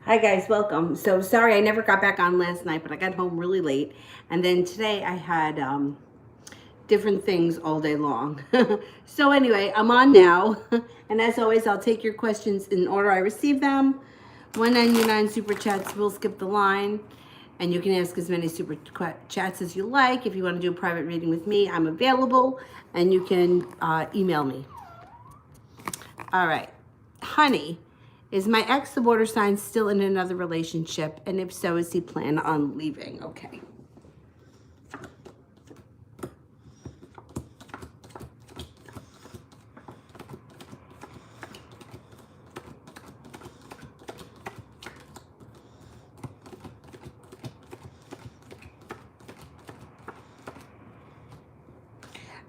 Hi guys, welcome. So sorry I never got back on last night, but I got home really late. And then today I had different things all day long. So anyway, I'm on now. And as always, I'll take your questions in order I receive them. 199 super chats, we'll skip the line. And you can ask as many super chats as you like. If you want to do a private reading with me, I'm available. And you can email me. All right. Honey, is my ex the water sign still in another relationship? And if so, is he plan on leaving? Okay.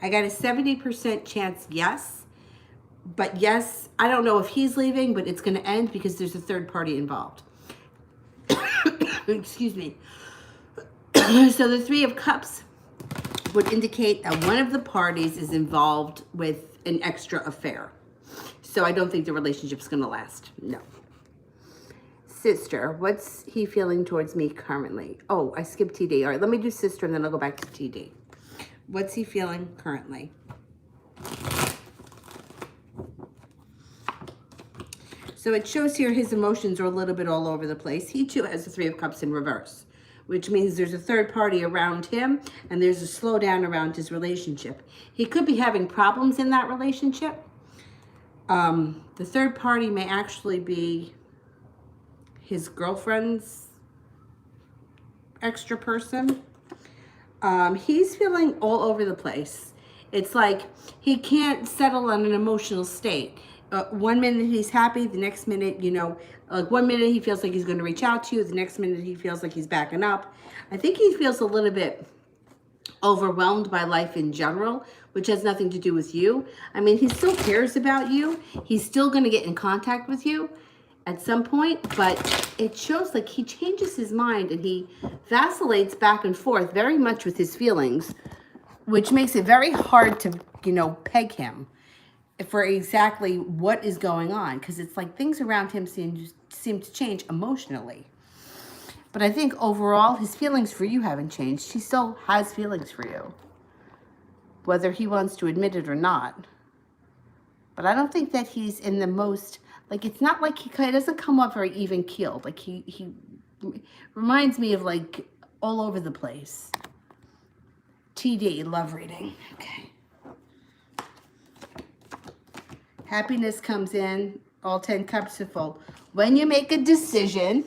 I got a 70% chance yes. But yes, I don't know if he's leaving, but it's going to end because there's a third party involved. Excuse me. So the Three of Cups would indicate that one of the parties is involved with an extra affair. So I don't think the relationship's going to last. No. Sister, what's he feeling towards me currently? Oh, I skipped TD. All right, let me do sister and then I'll go back to TD. What's he feeling currently? So it shows here his emotions are a little bit all over the place. He too has the Three of Cups in reverse, which means there's a third party around him and there's a slowdown around his relationship. He could be having problems in that relationship. The third party may actually be his girlfriend's extra person. He's feeling all over the place. It's like he can't settle on an emotional state. 1 minute he's happy, the next minute, like 1 minute he feels like he's going to reach out to you, the next minute he feels like he's backing up. I think he feels a little bit overwhelmed by life in general, which has nothing to do with you. I mean, he still cares about you. He's still going to get in contact with you at some point, but it shows like he changes his mind and he vacillates back and forth very much with his feelings, which makes it very hard to, peg him for exactly what is going on, because it's like things around him seem to change emotionally. But I think overall his feelings for you haven't changed. He still has feelings for you, whether he wants to admit it or not. But I don't think that he's in the most, like, it's not like he doesn't come off very even keeled. Like he reminds me of like all over the place. TD, love reading. Okay. Happiness comes in, all 10 cups are full. When you make a decision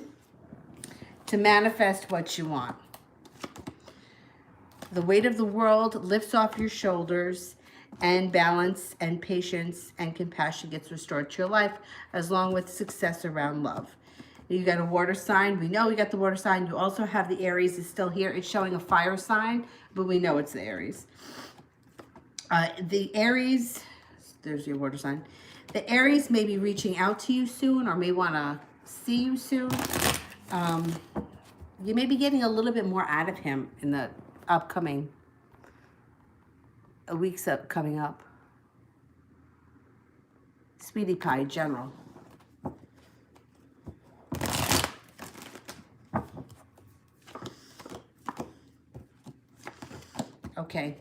to manifest what you want, the weight of the world lifts off your shoulders, and balance and patience and compassion gets restored to your life, as long with success around love. You got a water sign. We know we got the water sign. You also have the Aries is still here. It's showing a fire sign, but we know it's the Aries. The Aries, there's your water sign. The Aries may be reaching out to you soon or may want to see you soon. You may be getting a little bit more out of him in the upcoming weeks coming up. Sweetie Pie, general. Okay.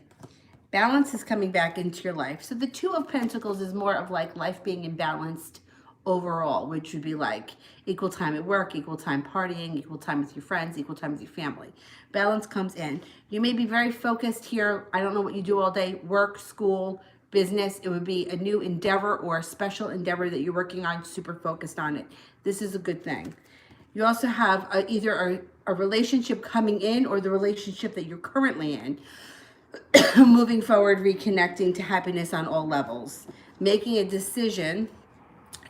Balance is coming back into your life. So the Two of Pentacles is more of like life being imbalanced overall, which would be like equal time at work, equal time partying, equal time with your friends, equal time with your family. Balance comes in. You may be very focused here. I don't know what you do all day, work, school, business. It would be a new endeavor or a special endeavor that you're working on, super focused on it. This is a good thing. You also have either a relationship coming in or the relationship that you're currently in. Moving forward, reconnecting to happiness on all levels. Making a decision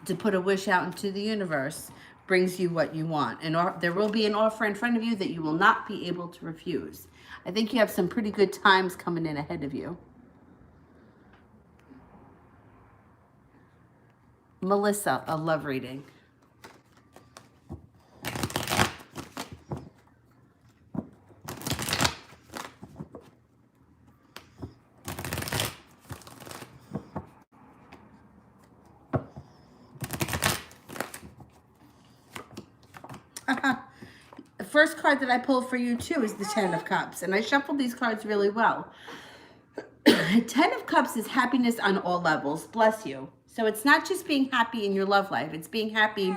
to put a wish out into the universe brings you what you want. And there will be an offer in front of you that you will not be able to refuse. I think you have some pretty good times coming in ahead of you. Melissa, a love reading. first card that I pulled for you too is the Ten of Cups. And I shuffled these cards really well. Ten of Cups is happiness on all levels. Bless you. So it's not just being happy in your love life. It's being happy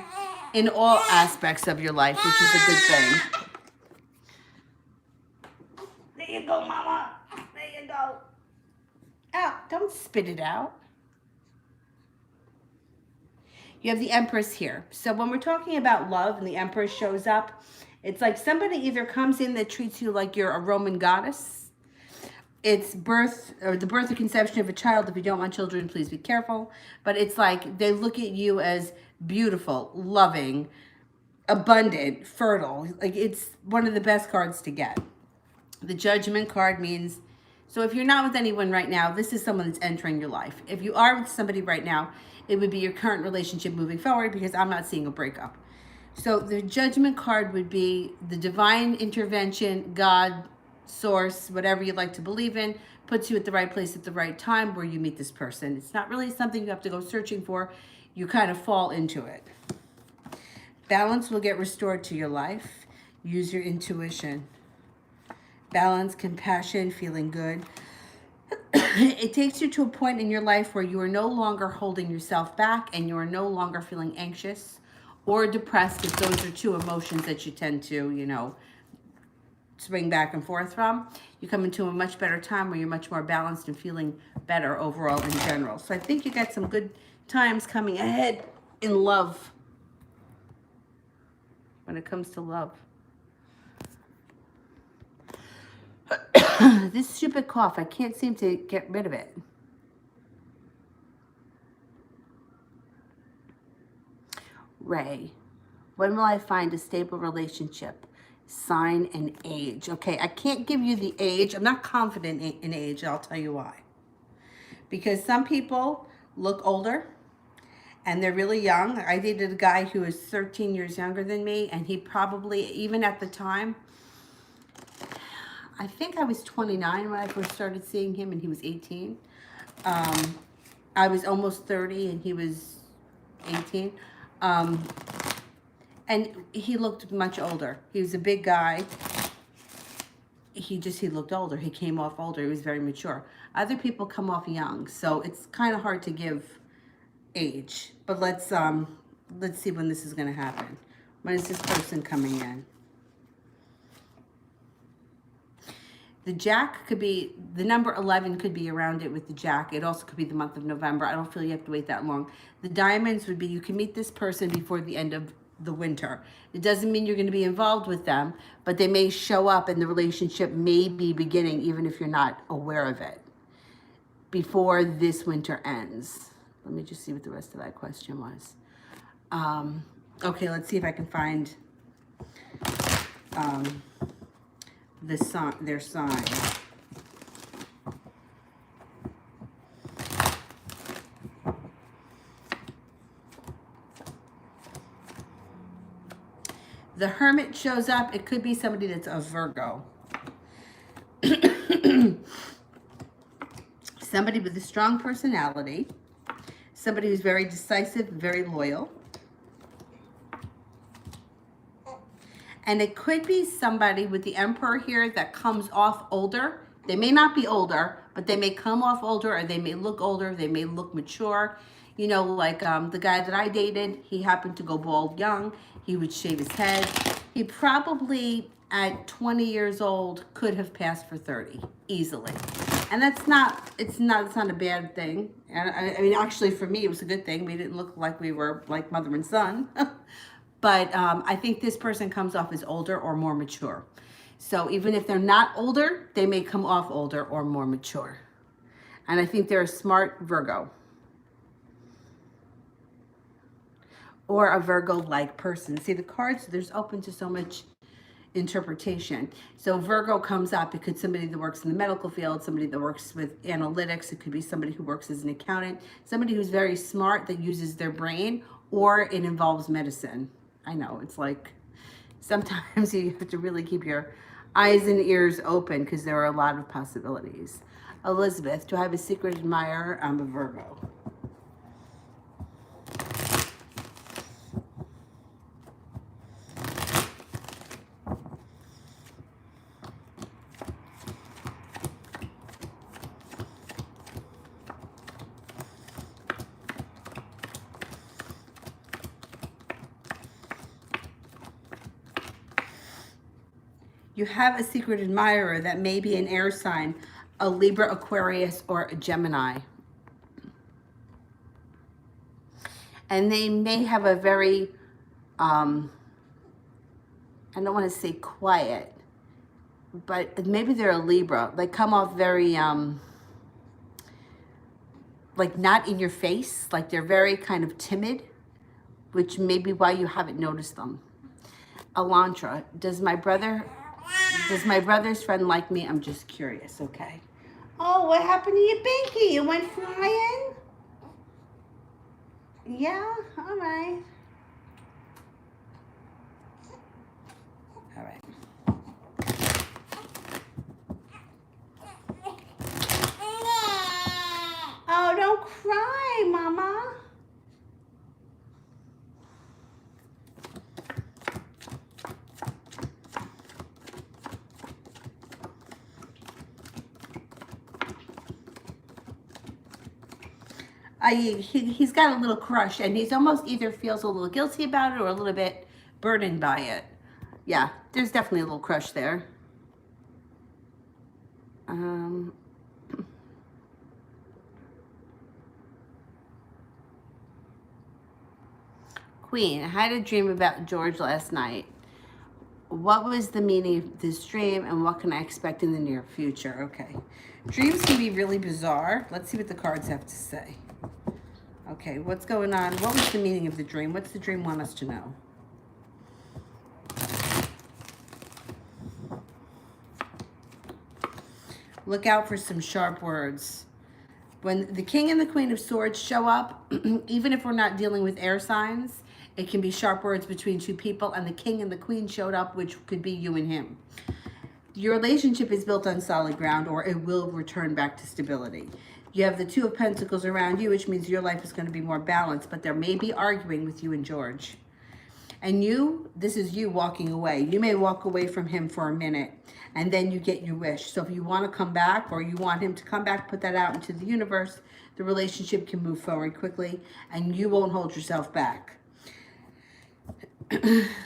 in all aspects of your life, which is a good thing. There you go, Mama. There you go. Oh, don't spit it out. You have the Empress here. So when we're talking about love and the Empress shows up, it's like somebody either comes in that treats you like you're a Roman goddess. It's birth or the birth or conception of a child. If you don't want children, please be careful. But it's like they look at you as beautiful, loving, abundant, fertile. Like it's one of the best cards to get. The Judgment card means, so if you're not with anyone right now, this is someone that's entering your life. If you are with somebody right now, it would be your current relationship moving forward, because I'm not seeing a breakup. So the Judgment card would be the divine intervention, God, source, whatever you like to believe in, puts you at the right place at the right time where you meet this person. It's not really something you have to go searching for. You kind of fall into it. Balance will get restored to your life. Use your intuition. Balance, compassion, feeling good. It takes you to a point in your life where you are no longer holding yourself back and you are no longer feeling anxious or depressed, if those are two emotions that you tend to, you know, swing back and forth from. You come into a much better time where you're much more balanced and feeling better overall in general. So I think you got some good times coming ahead in love when it comes to love. This stupid cough, I can't seem to get rid of it. Ray, when will I find a stable relationship? Sign and age. Okay, I can't give you the age. I'm not confident in age. I'll tell you why. Because some people look older and they're really young. I dated a guy who was 13 years younger than me, and he probably, even at the time, I think I was 29 when I first started seeing him, and he was 18. I was almost 30 and he was 18. And he looked much older. He was a big guy. He looked older. He came off older. He was very mature. Other people come off young, so it's kind of hard to give age. But let's see when this is going to happen. When is this person coming in? The Jack could be, the number 11 could be around it with the Jack. It also could be the month of November. I don't feel you have to wait that long. The Diamonds would be, you can meet this person before the end of the winter. It doesn't mean you're going to be involved with them, but they may show up and the relationship may be beginning, even if you're not aware of it, before this winter ends. Let me just see what the rest of that question was. Okay, let's see if I can find their sign. The Hermit shows up. It could be somebody that's a Virgo. Somebody with a strong personality. Somebody who's very decisive, very loyal. And it could be somebody with the Emperor here that comes off older. They may not be older, but they may come off older, or they may look older. They may look mature. You know, like the guy that I dated, he happened to go bald young. He would shave his head. He probably, at 20 years old, could have passed for 30 easily. And that's not, it's not a bad thing. And I mean, actually for me, it was a good thing. We didn't look like we were like mother and son. But I think this person comes off as older or more mature. So even if they're not older, they may come off older or more mature. And I think they're a smart Virgo. Or a Virgo-like person. See, the cards, there's open to so much interpretation. So Virgo comes up. It could be somebody that works in the medical field, somebody that works with analytics. It could be somebody who works as an accountant, somebody who's very smart that uses their brain, or it involves medicine. I know, it's like sometimes you have to really keep your eyes and ears open because there are a lot of possibilities. Elizabeth, do I have a secret admirer? I'm a Virgo. You have a secret admirer that may be an air sign, a Libra, Aquarius, or a Gemini. And they may have a very, I don't want to say quiet, but maybe they're a Libra. They come off very, like not in your face, like they're very kind of timid, which may be why you haven't noticed them. Elantra, does my brother's friend like me? I'm just curious, okay. Oh, what happened to your binky? You went flying? Yeah, all right. All right. Oh, don't cry, Mama. He's got a little crush, and he's almost either feels a little guilty about it or a little bit burdened by it. Yeah, there's definitely a little crush there. Queen, I had a dream about George last night. What was the meaning of this dream, and what can I expect in the near future? Okay. Dreams can be really bizarre. Let's see what the cards have to say. Okay, what's going on? What was the meaning of the dream? What's the dream want us to know? Look out for some sharp words. When the King and the Queen of Swords show up, even if we're not dealing with air signs, it can be sharp words between two people, and the King and the Queen showed up, which could be you and him. Your relationship is built on solid ground, or it will return back to stability. You have the Two of Pentacles around you, which means your life is going to be more balanced, but there may be arguing with you and George. And you, this is you walking away. You may walk away from him for a minute, and then you get your wish. So if you want to come back, or you want him to come back, put that out into the universe, the relationship can move forward quickly, and you won't hold yourself back.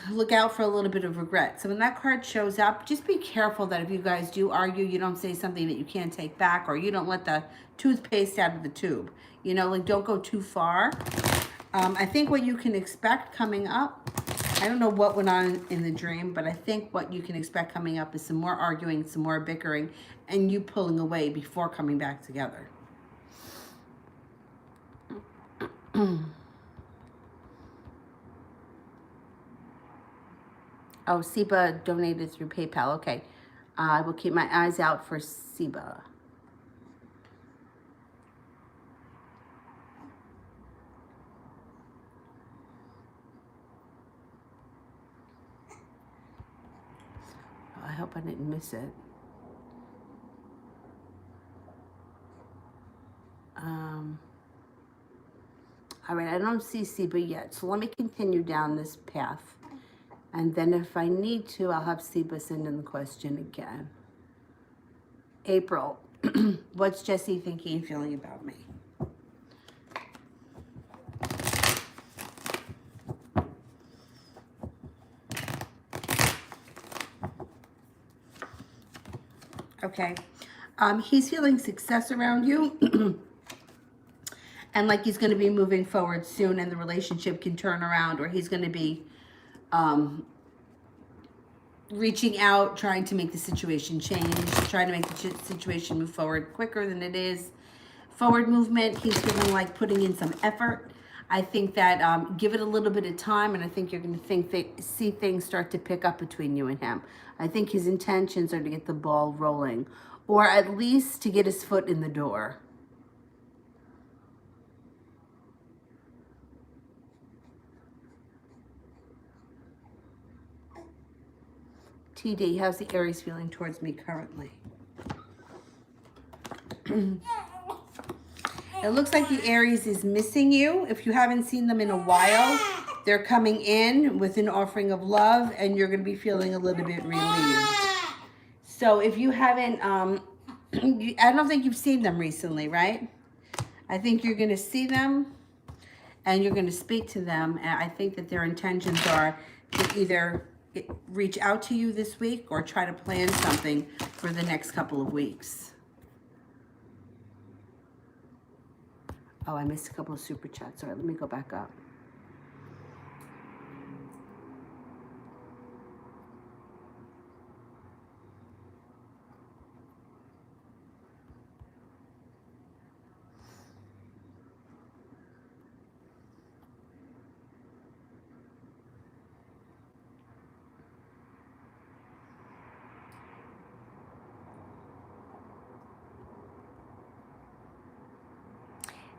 Look out for a little bit of regret. So when that card shows up, just be careful that if you guys do argue, you don't say something that you can't take back, or you don't let the toothpaste out of the tube. You know, like, don't go too far. I think what you can expect coming up, I don't know what went on in the dream, but I think what you can expect coming up is some more arguing, some more bickering, and you pulling away before coming back together. Oh, Seba donated through PayPal. Okay. I will keep my eyes out for Seba. Oh, I hope I didn't miss it. All right, I don't see Seba yet, so let me continue down this path. And then if I need to, I'll have Seba send in the question again. April, what's Jesse thinking and feeling about me? Okay, he's feeling success around you. And like he's going to be moving forward soon, and the relationship can turn around, or he's going to be reaching out, trying to make the situation change, trying to make the situation move forward quicker than it is. Forward movement, he's feeling like putting in some effort. I think that give it a little bit of time, and I think you're going to see things start to pick up between you and him. I think his intentions are to get the ball rolling, or at least to get his foot in the door. TD, how's the Aries feeling towards me currently? It looks like the Aries is missing you. If you haven't seen them in a while, they're coming in with an offering of love, and you're going to be feeling a little bit relieved. So if you haven't, I don't think you've seen them recently, right? I think you're going to see them, and you're going to speak to them, and I think that their intentions are to either reach out to you this week or try to plan something for the next couple of weeks. Oh, I missed a couple of super chats. All right, let me go back up.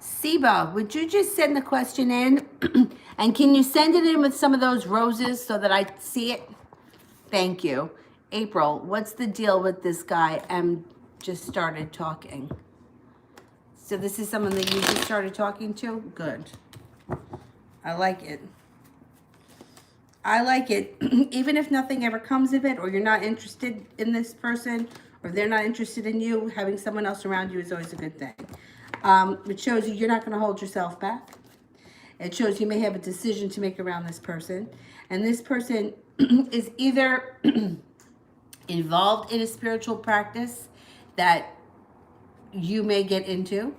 Siba, would you just send the question in? And can you send it in with some of those roses so that I see it? Thank you. April, what's the deal with this guy? Just started talking. So this is someone that you just started talking to? Good. I like it. I like it. Even if nothing ever comes of it, or you're not interested in this person, or they're not interested in you, having someone else around you is always a good thing. It shows you're not going to hold yourself back. It shows you may have a decision to make around this person. And this person is either involved in a spiritual practice that you may get into,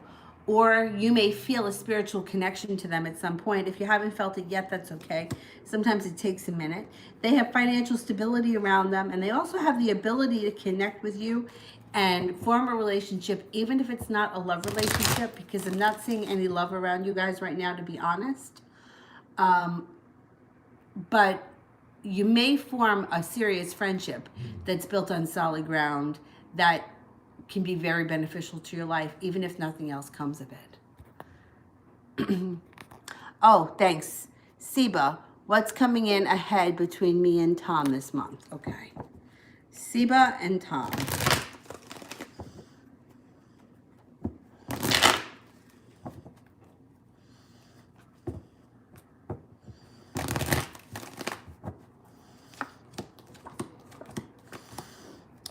or you may feel a spiritual connection to them at some point. If you haven't felt it yet, that's okay. Sometimes it takes a minute. They have financial stability around them, and they also have the ability to connect with you and form a relationship, even if it's not a love relationship, because I'm not seeing any love around you guys right now, to be honest. But you may form a serious friendship that's built on solid ground that can be very beneficial to your life, even if nothing else comes of it. Oh, thanks. Siba, what's coming in ahead between me and Tom this month? Okay. Siba and Tom.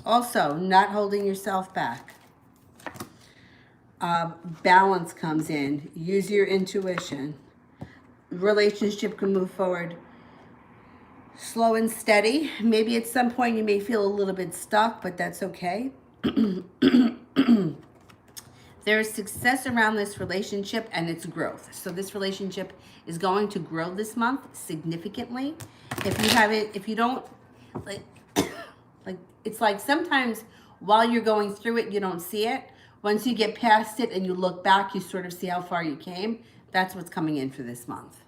Also, not holding yourself back. Balance comes in. Use your intuition. Relationship can move forward slow and steady. Maybe at some point you may feel a little bit stuck, but that's okay. There is success around this relationship and its growth. So this relationship is going to grow this month significantly. If you don't, like it's like sometimes while you're going through it, you don't see it. Once you get past it and you look back, you sort of see how far you came. That's what's coming in for this month.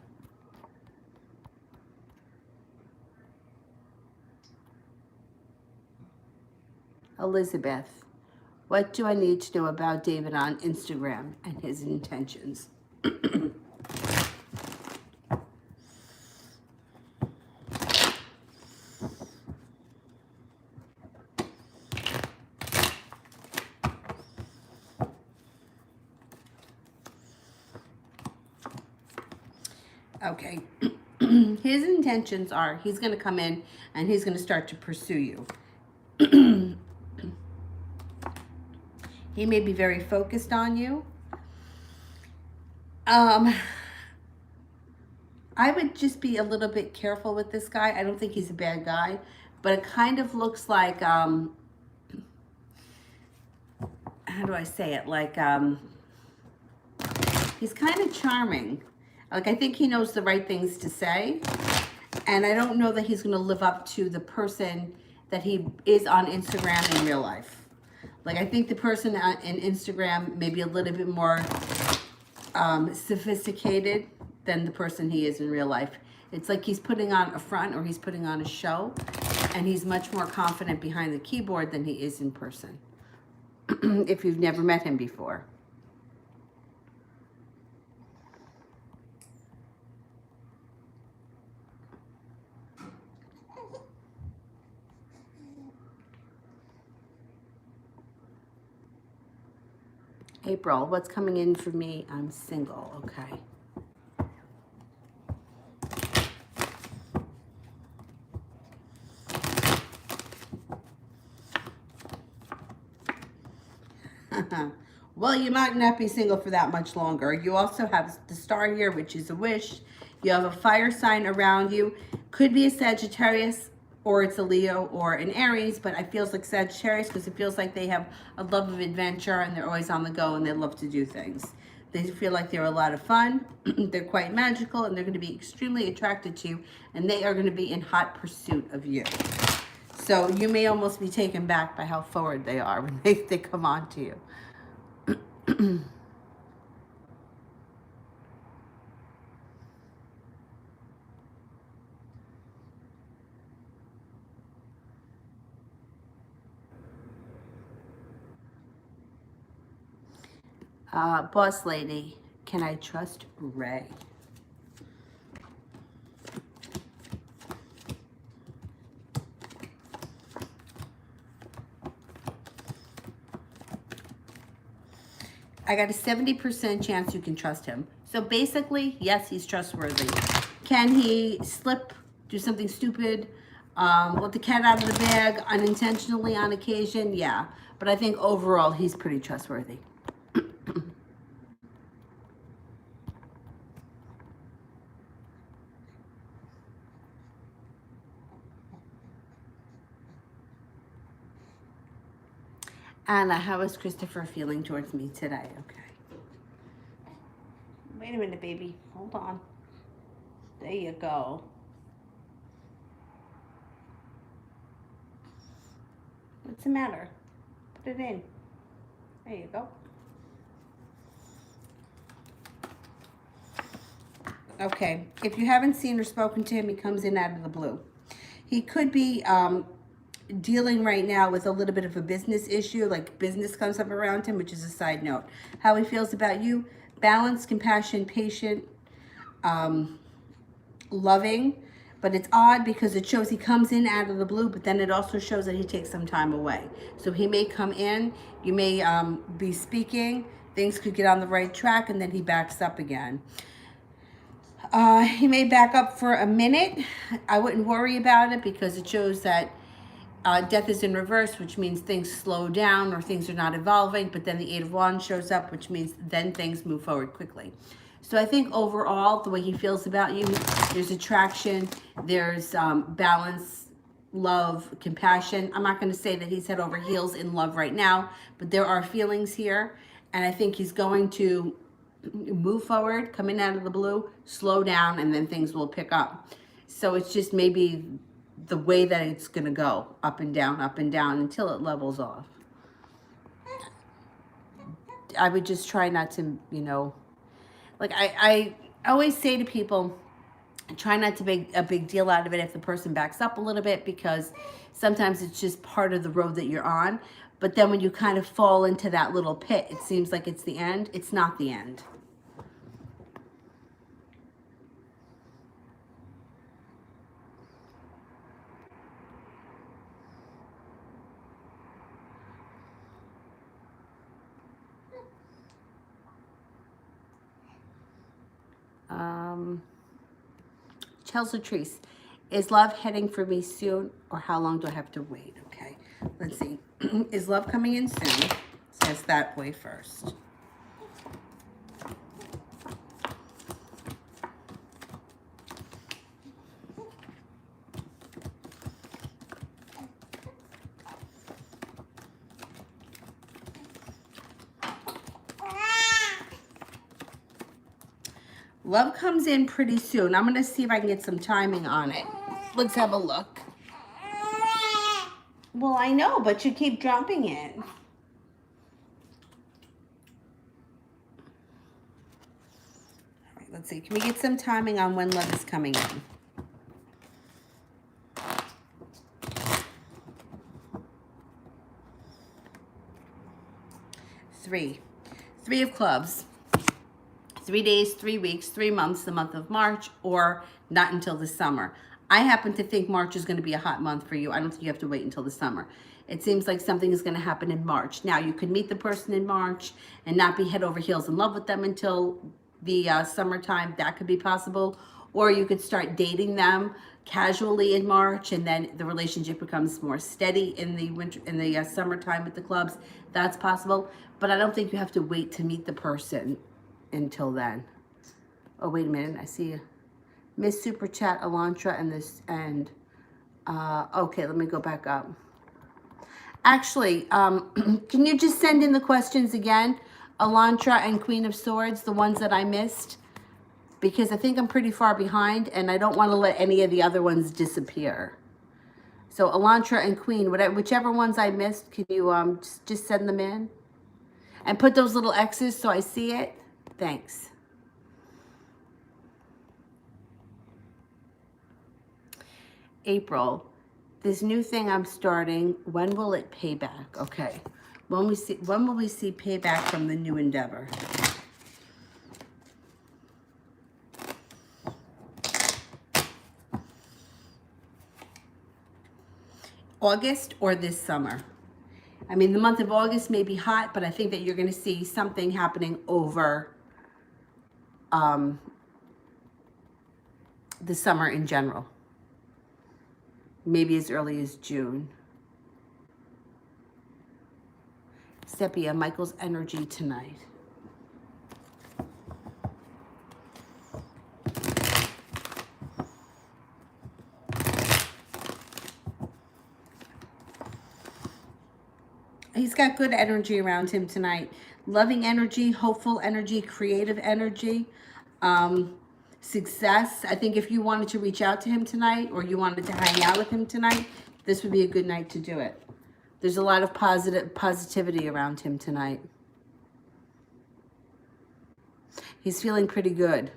Elizabeth, what do I need to know about David on Instagram and his intentions? Okay. His intentions are he's going to come in and he's going to start to pursue you. He may be very focused on you. I would just be a little bit careful with this guy. I don't think he's a bad guy, but it kind of looks like, how do I say it? Like, he's kind of charming. Like, I think he knows the right things to say. And I don't know that he's going to live up to the person that he is on Instagram in real life. Like, I think the person in Instagram may be a little bit more sophisticated than the person he is in real life. It's like he's putting on a front or he's putting on a show, and he's much more confident behind the keyboard than he is in person. If you've never met him before. April, what's coming in for me? I'm single, okay. Well, you might not be single for that much longer. You also have the star here, which is a wish. You have a fire sign around you. Could be a Sagittarius. or it's a Leo or an Aries, but it feels like Sagittarius because it feels like they have a love of adventure and they're always on the go and they love to do things. They feel like they're a lot of fun, they're quite magical, and they're going to be extremely attracted to you, and they are going to be in hot pursuit of you. So you may almost be taken back by how forward they are when they come on to you. Boss lady, can I trust Ray? I got a 70% chance you can trust him. So basically, yes, he's trustworthy. Can he slip, do something stupid, let the cat out of the bag unintentionally on occasion? Yeah. But I think overall, he's pretty trustworthy. Anna, how is Christopher feeling towards me today? Okay. Wait a minute, baby. Hold on. There you go. What's the matter? Put it in. There you go. Okay. If you haven't seen or spoken to him, he comes in out of the blue. He could be dealing right now with a little bit of a business issue, like business comes up around him, which is a side note. How he feels about you: balanced, compassion, patient, loving. But it's odd because it shows he comes in out of the blue, but then it also shows that he takes some time away. So he may come in, you may be speaking, things could get on the right track, and then he backs up again. He may back up for a minute. I wouldn't worry about it because it shows that death is in reverse, which means things slow down or things are not evolving. But then the Eight of Wands shows up, which means then things move forward quickly. So I think overall, the way he feels about you, there's attraction, there's balance, love, compassion. I'm not going to say that he's head over heels in love right now, but there are feelings here. And I think he's going to move forward, come in out of the blue, slow down, and then things will pick up. So it's just maybe the way that it's going to go up and down until it levels off. I would just try not to, like I always say to people, try not to make a big deal out of it if the person backs up a little bit, because sometimes it's just part of the road that you're on. But then when you kind of fall into that little pit, it seems like it's the end. It's not the end. Chelsea Treese, is love heading for me soon, or how long do I have to wait? Okay, let's see. Is love coming in soon? Says that way first. Love comes in pretty soon. I'm going to see if I can get some timing on it. Let's have a look. Well, I know, but you keep dropping it. All right, let's see. Can we get some timing on when love is coming in? Three of clubs. 3 days, 3 weeks, 3 months, the month of March, or not until the summer. I happen to think March is going to be a hot month for you. I don't think you have to wait until the summer. It seems like something is going to happen in March. Now, you could meet the person in March and not be head over heels in love with them until the summertime. That could be possible. Or you could start dating them casually in March, and then the relationship becomes more steady in the winter, in the summertime with the clubs. That's possible. But I don't think you have to wait to meet the person until then. Oh, wait a minute. I see Miss Super Chat, Elantra, and Okay, let me go back up. Actually, can you just send in the questions again? Elantra and Queen of Swords, the ones that I missed. Because I think I'm pretty far behind and I don't want to let any of the other ones disappear. So Elantra and Queen, whichever ones I missed, can you just send them in? And put those little X's so I see it. Thanks. April, this new thing I'm starting, when will it pay back? Okay. When will we see payback from the new endeavor? August or this summer? I mean, the month of August may be hot, but I think that you're going to see something happening over the summer in general. Maybe as early as June. Sepia, Michael's energy tonight. He's got good energy around him tonight. Loving energy, hopeful energy, creative energy, success. I think if you wanted to reach out to him tonight or you wanted to hang out with him tonight, this would be a good night to do it. There's a lot of positivity around him tonight. He's feeling pretty good.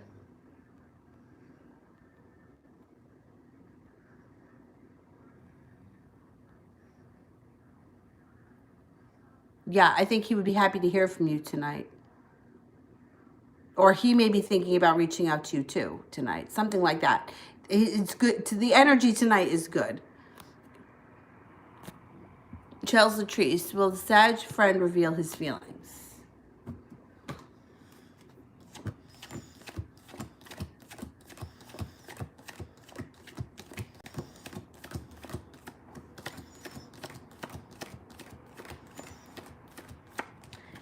Yeah, I think he would be happy to hear from you tonight. Or he may be thinking about reaching out to you too tonight. Something like that. It's good. The energy tonight is good. Charles Latrice, will the Sag friend reveal his feelings?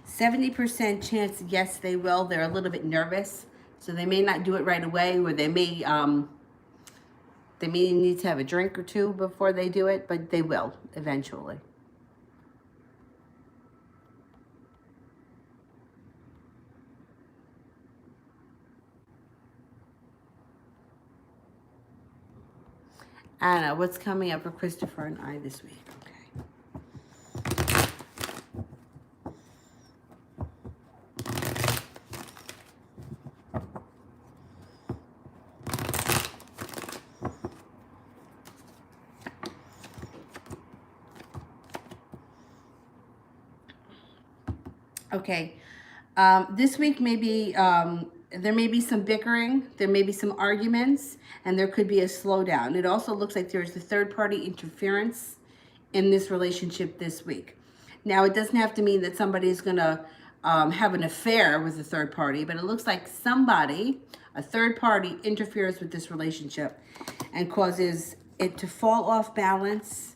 %70 chance, yes, they will. They're a little bit nervous, so they may not do it right away, or they may need to have a drink or two before they do it, but they will eventually. Anna, what's coming up for Christopher and I this week? Okay. This week maybe there may be some bickering, there may be some arguments, and there could be a slowdown. It also looks like there's a third-party interference in this relationship this week. Now, it doesn't have to mean that somebody is going to have an affair with a third party, but it looks like somebody, a third party, interferes with this relationship and causes it to fall off balance.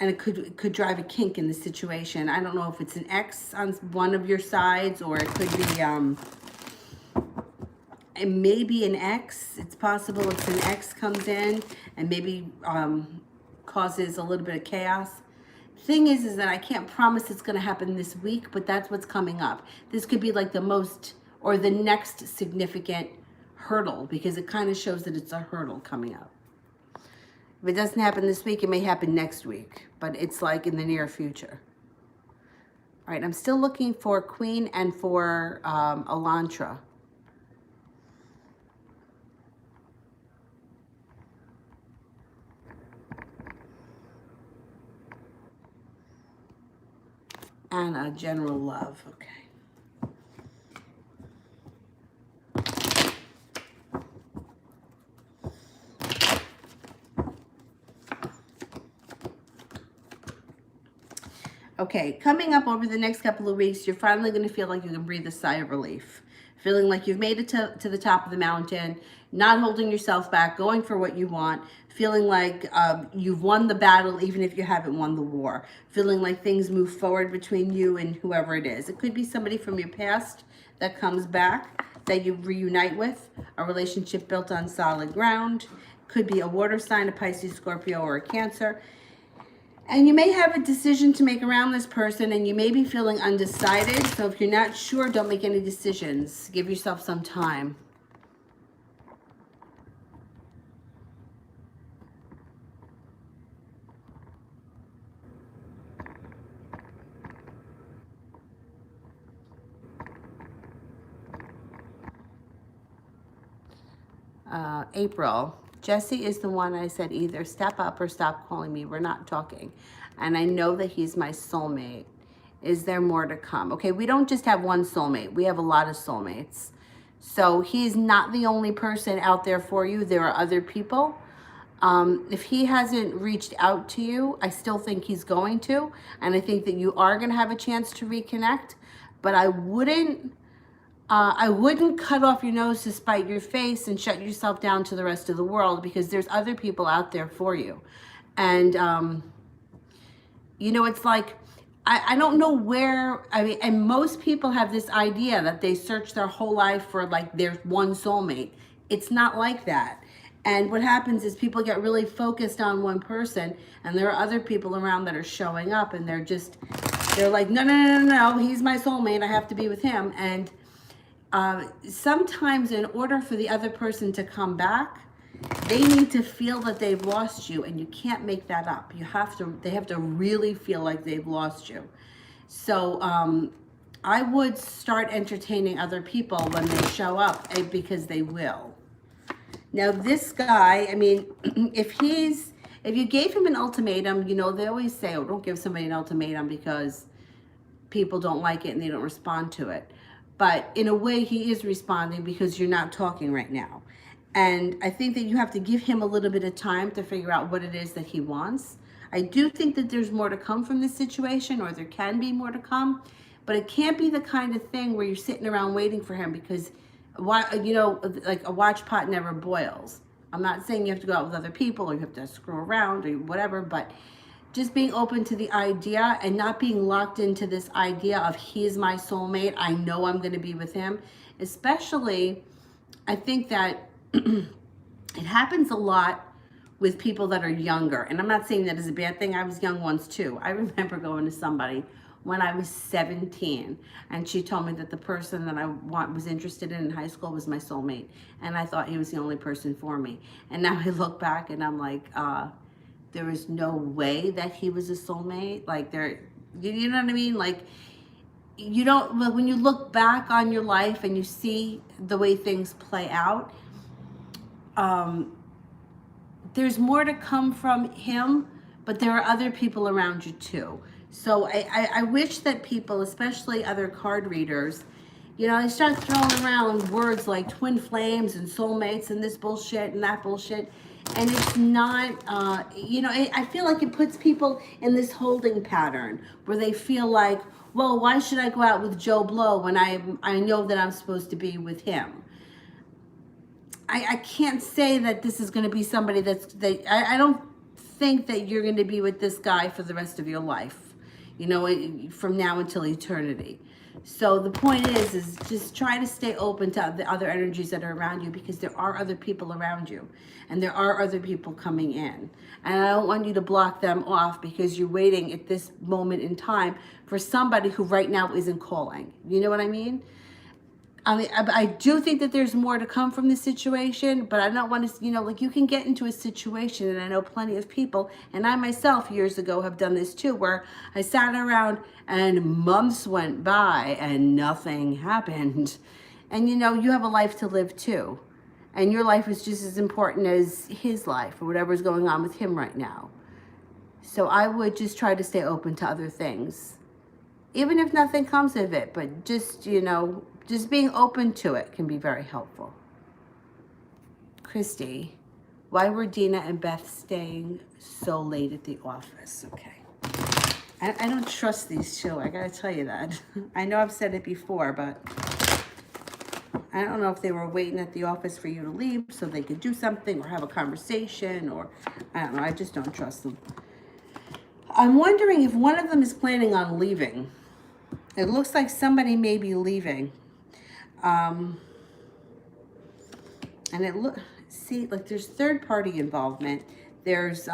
And it could drive a kink in the situation. I don't know if it's an ex on one of your sides, or it could be, it may be an ex. It's possible it's an ex comes in and maybe causes a little bit of chaos. Thing is that I can't promise it's going to happen this week, but that's what's coming up. This could be like the most or the next significant hurdle, because it kind of shows that it's a hurdle coming up. If it doesn't happen this week, it may happen next week, but it's like in the near future. All right, I'm still looking for Queen and for Elantra. Anna, general love, okay. Okay, coming up over the next couple of weeks, you're finally going to feel like you can breathe a sigh of relief. Feeling like you've made it to the top of the mountain, not holding yourself back, going for what you want, feeling like you've won the battle even if you haven't won the war, feeling like things move forward between you and whoever it is. It could be somebody from your past that comes back, that you reunite with, a relationship built on solid ground. Could be a water sign, a Pisces, Scorpio, or a Cancer. And you may have a decision to make around this person, and you may be feeling undecided. So if you're not sure, don't make any decisions. Give yourself some time. April. Jesse is the one I said either step up or stop calling me. We're not talking. And I know that he's my soulmate. Is there more to come? Okay, we don't just have one soulmate. We have a lot of soulmates. So he's not the only person out there for you. There are other people. If he hasn't reached out to you, I still think he's going to. And I think that you are going to have a chance to reconnect. But I wouldn't cut off your nose to spite your face and shut yourself down to the rest of the world, because there's other people out there for you. And, you know, it's like, I don't know where, I mean, and most people have this idea that they search their whole life for like their one soulmate. It's not like that. And what happens is people get really focused on one person, and there are other people around that are showing up, and they're like, no, he's my soulmate. I have to be with him. And sometimes in order for the other person to come back, they need to feel that they've lost you, and you can't make that up. They have to really feel like they've lost you. So I would start entertaining other people when they show up, because they will. Now this guy, I mean, if you gave him an ultimatum, you know, they always say, oh, don't give somebody an ultimatum because people don't like it and they don't respond to it. But in a way, he is responding because you're not talking right now. And I think that you have to give him a little bit of time to figure out what it is that he wants. I do think that there's more to come from this situation, or there can be more to come. But it can't be the kind of thing where you're sitting around waiting for him, because, you know, like a watch pot never boils. I'm not saying you have to go out with other people or you have to screw around or whatever, but just being open to the idea and not being locked into this idea of he's my soulmate, I know I'm going to be with him. Especially, I think that it happens a lot with people that are younger. And I'm not saying that is a bad thing. I was young once too. I remember going to somebody when I was 17, and she told me that the person that I was interested in high school was my soulmate. And I thought he was the only person for me. And now I look back and I'm like, there is no way that he was a soulmate. Like, you know what I mean? Like, you don't, when you look back on your life and you see the way things play out, there's more to come from him, but there are other people around you too. So I wish that people, especially other card readers, you know, they start throwing around words like twin flames and soulmates and this bullshit and that bullshit. And it's not, you know, I feel like it puts people in this holding pattern where they feel like, well, why should I go out with Joe Blow when I know that I'm supposed to be with him? I can't say that this is going to be somebody I don't think that you're going to be with this guy for the rest of your life, you know, from now until eternity. So the point is just try to stay open to the other energies that are around you, because there are other people around you and there are other people coming in. And I don't want you to block them off because you're waiting at this moment in time for somebody who right now isn't calling. You know what I mean? I do think that there's more to come from this situation, but I don't want to, you know, like, you can get into a situation, and I know plenty of people, and I myself years ago have done this too, where I sat around and months went by and nothing happened. And, you know, you have a life to live too. And your life is just as important as his life or whatever's going on with him right now. So I would just try to stay open to other things, even if nothing comes of it, but just, you know, just being open to it can be very helpful. Christy, why were Dina and Beth staying so late at the office? Okay. I don't trust these two. I gotta tell you that. I know I've said it before, but I don't know if they were waiting at the office for you to leave so they could do something or have a conversation, or I don't know. I just don't trust them. I'm wondering if one of them is planning on leaving. It looks like somebody may be leaving. And see, like there's third party involvement. There's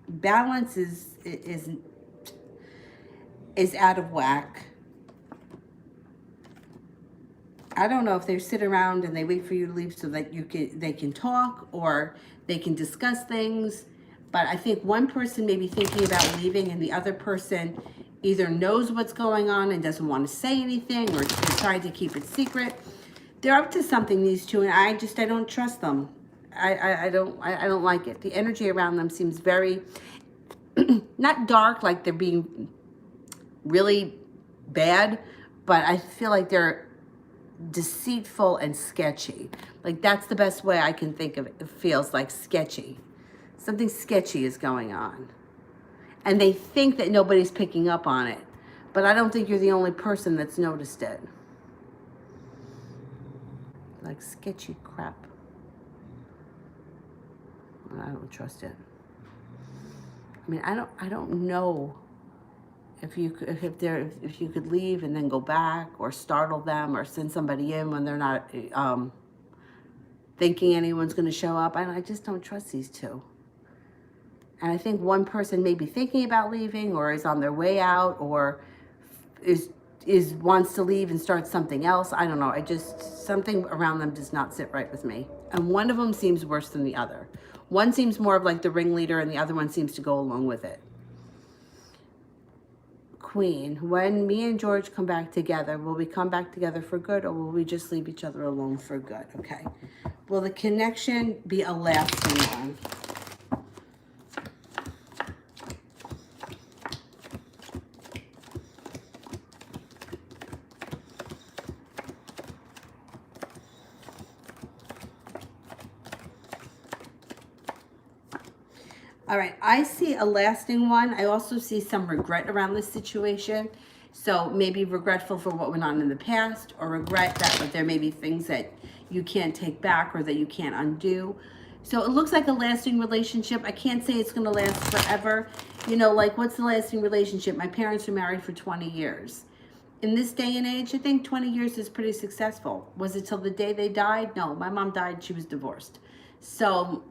balance is out of whack. I don't know if they sit around and they wait for you to leave so that they can talk or they can discuss things. But I think one person may be thinking about leaving and the other person either knows what's going on and doesn't want to say anything, or they're trying to keep it secret. They're up to something, these two, and I don't trust them. I don't like it. The energy around them seems very not dark, like they're being really bad, but I feel like they're deceitful and sketchy. Like that's the best way I can think of it. It feels like sketchy. Something sketchy is going on. And they think that nobody's picking up on it. But I don't think you're the only person that's noticed it. Like sketchy crap. I don't trust it. I mean, I don't know if you could leave and then go back, or startle them, or send somebody in when they're not thinking anyone's going to show up. I just don't trust these two. And I think one person may be thinking about leaving, or is on their way out, or is wants to leave and start something else. I don't know. Something around them does not sit right with me. And one of them seems worse than the other. One seems more of like the ringleader, and the other one seems to go along with it. Queen, when me and George come back together, will we come back together for good, or will we just leave each other alone for good? Okay. Will the connection be a lasting one? All right, I see a lasting one. I also see some regret around this situation. So maybe regretful for what went on in the past, or regret that there may be things that you can't take back or that you can't undo. So it looks like a lasting relationship. I can't say it's going to last forever. You know, like, what's the lasting relationship? My parents were married for 20 years. In this day and age, I think 20 years is pretty successful. Was it till the day they died? No, my mom died, she was divorced. So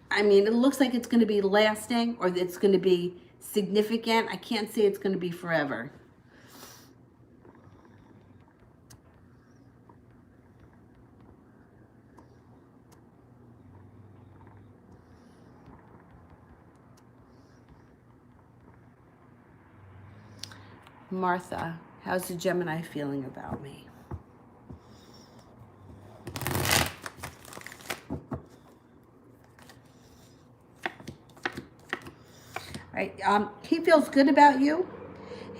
I mean, it looks like it's going to be lasting, or it's going to be significant. I can't say it's going to be forever. Martha, how's the Gemini feeling about me? Right? He feels good about you.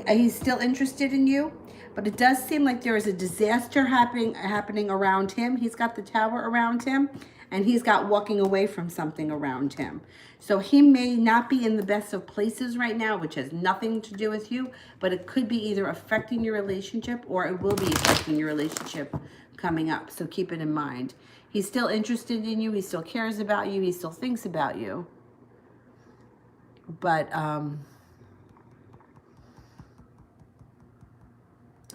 He's still interested in you, but it does seem like there is a disaster happening around him. He's got the Tower around him, and he's got walking away from something around him. So he may not be in the best of places right now, which has nothing to do with you, but it could be either affecting your relationship, or it will be affecting your relationship coming up. So keep it in mind. He's still interested in you. He still cares about you. He still thinks about you. But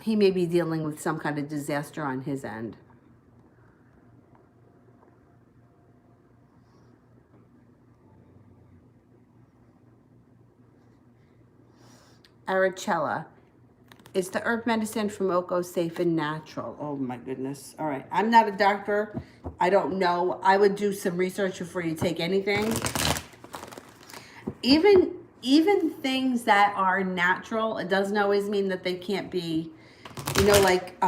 he may be dealing with some kind of disaster on his end. Arachella, is the herb medicine from Oko safe and natural? Oh my goodness. All right. I'm not a doctor. I don't know. I would do some research before you take anything. Even things that are natural, it doesn't always mean that they can't be, you know, like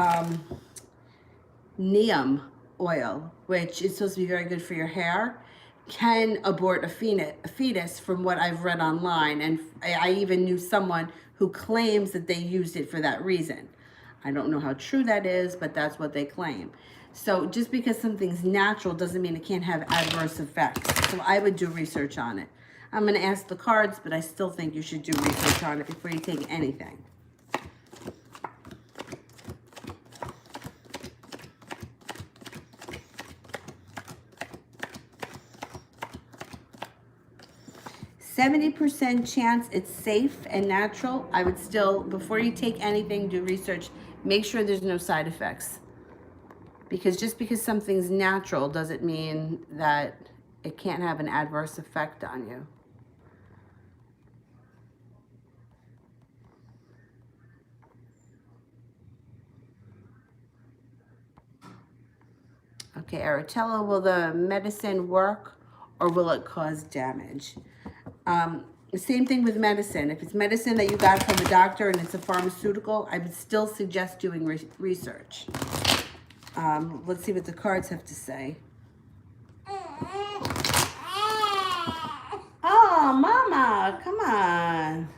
neem oil, which is supposed to be very good for your hair, can abort a fetus from what I've read online. And I even knew someone who claims that they used it for that reason. I don't know how true that is, but that's what they claim. So just because something's natural doesn't mean it can't have adverse effects. So I would do research on it. I'm going to ask the cards, but I still think you should do research on it before you take anything. %70 chance it's safe and natural. I would still, before you take anything, do research. Make sure there's no side effects, Because just because something's natural doesn't mean that it can't have an adverse effect on you. Okay, Aratello, will the medicine work or will it cause damage? The same thing with medicine. If it's medicine that you got from the doctor and it's a pharmaceutical, I would still suggest doing research. Let's see what the cards have to say. Oh, Mama, come on.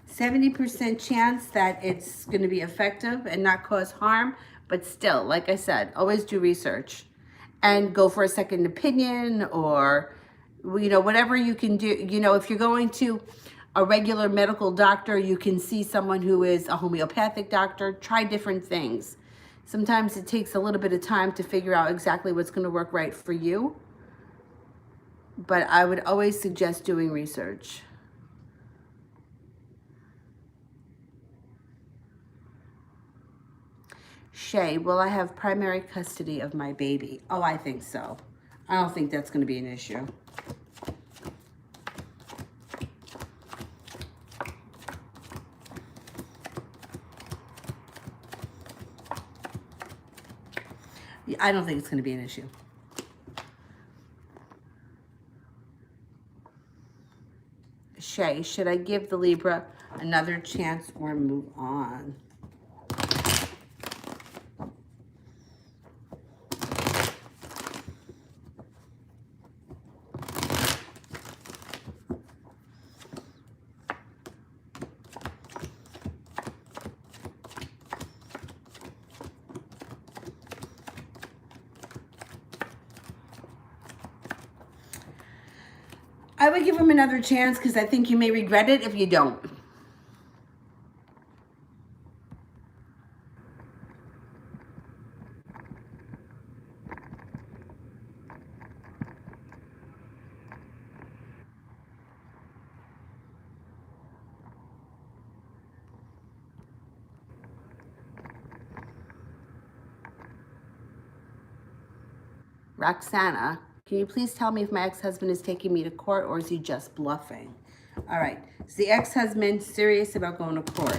%70 chance that it's going to be effective and not cause harm, but still, like I said, always do research and go for a second opinion, or whatever you can do. If you're going to a regular medical doctor, you can see someone who is a homeopathic doctor. Try different things. Sometimes it takes a little bit of time to figure out exactly what's going to work right for you, but I would always suggest doing research. Shay, will I have primary custody of my baby? Oh, I think so. I don't think that's going to be an issue. I don't think it's going to be an issue. Shay, should I give the Libra another chance or move on? I would give him another chance because I think you may regret it if you don't. Roxana, can you please tell me if my ex-husband is taking me to court or is he just bluffing? All right, is the ex-husband serious about going to court?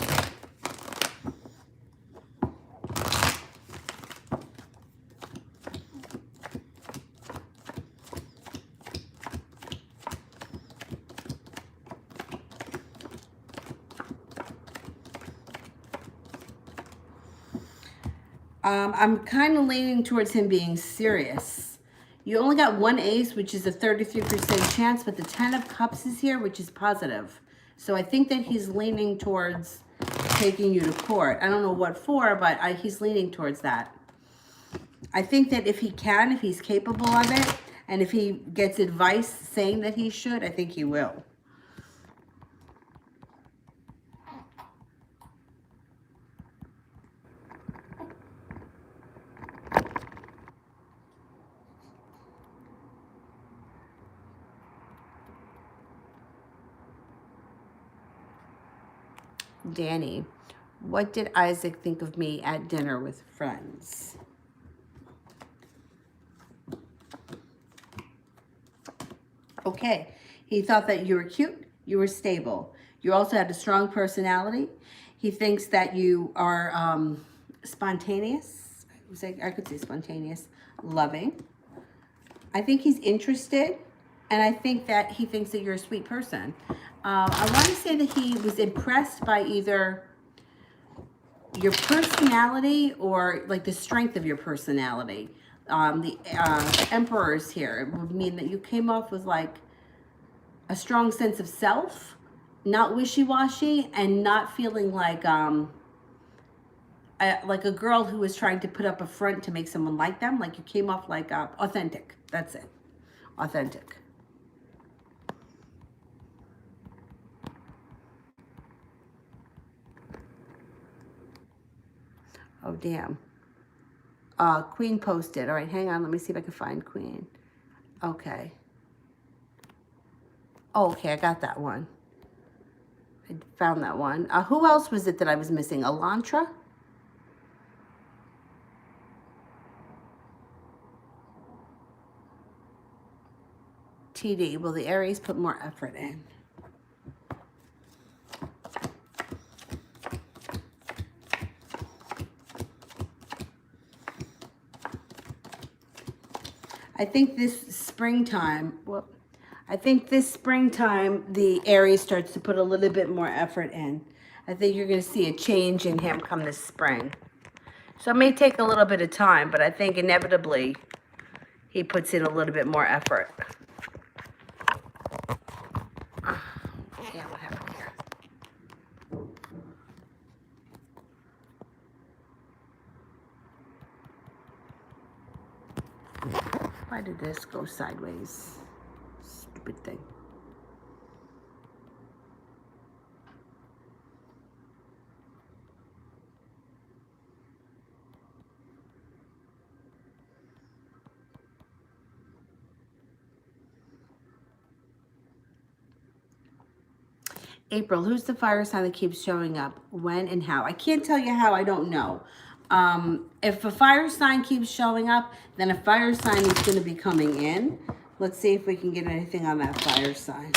I'm kind of leaning towards him being serious. You only got one ace, which is a 33% chance, but the 10 of cups is here, which is positive. So I think that he's leaning towards taking you to court. I don't know what for, but he's leaning towards that. I think that if he's capable of it, and if he gets advice saying that he should, I think he will. Danny, what did Isaac think of me at dinner with friends? Okay, he thought that you were cute, you were stable. You also had a strong personality. He thinks that you are spontaneous. I could say spontaneous, loving. I think he's interested, and I think that he thinks that you're a sweet person. I want to say that he was impressed by either your personality or like the strength of your personality. The Emperor's here. It would mean that you came off with like a strong sense of self, not wishy-washy, and not feeling like a girl who was trying to put up a front to make someone like them. Like you came off like authentic. That's it. Authentic. Oh, damn. Queen posted. All right, hang on. Let me see if I can find Queen. Okay. Oh, okay, I got that one. I found that one. Who else was it that I was missing? Elantra? TD. Will the Aries put more effort in? I think this springtime, well, I think this springtime, the Aries starts to put a little bit more effort in. I think you're going to see a change in him come this spring. So it may take a little bit of time, but I think inevitably he puts in a little bit more effort. Yeah, what happened here? Why did this go sideways? Stupid thing. April, who's the fire sign that keeps showing up? When and how? I can't tell you how, I don't know. If a fire sign keeps showing up, then a fire sign is going to be coming in. Let's see if we can get anything on that fire sign.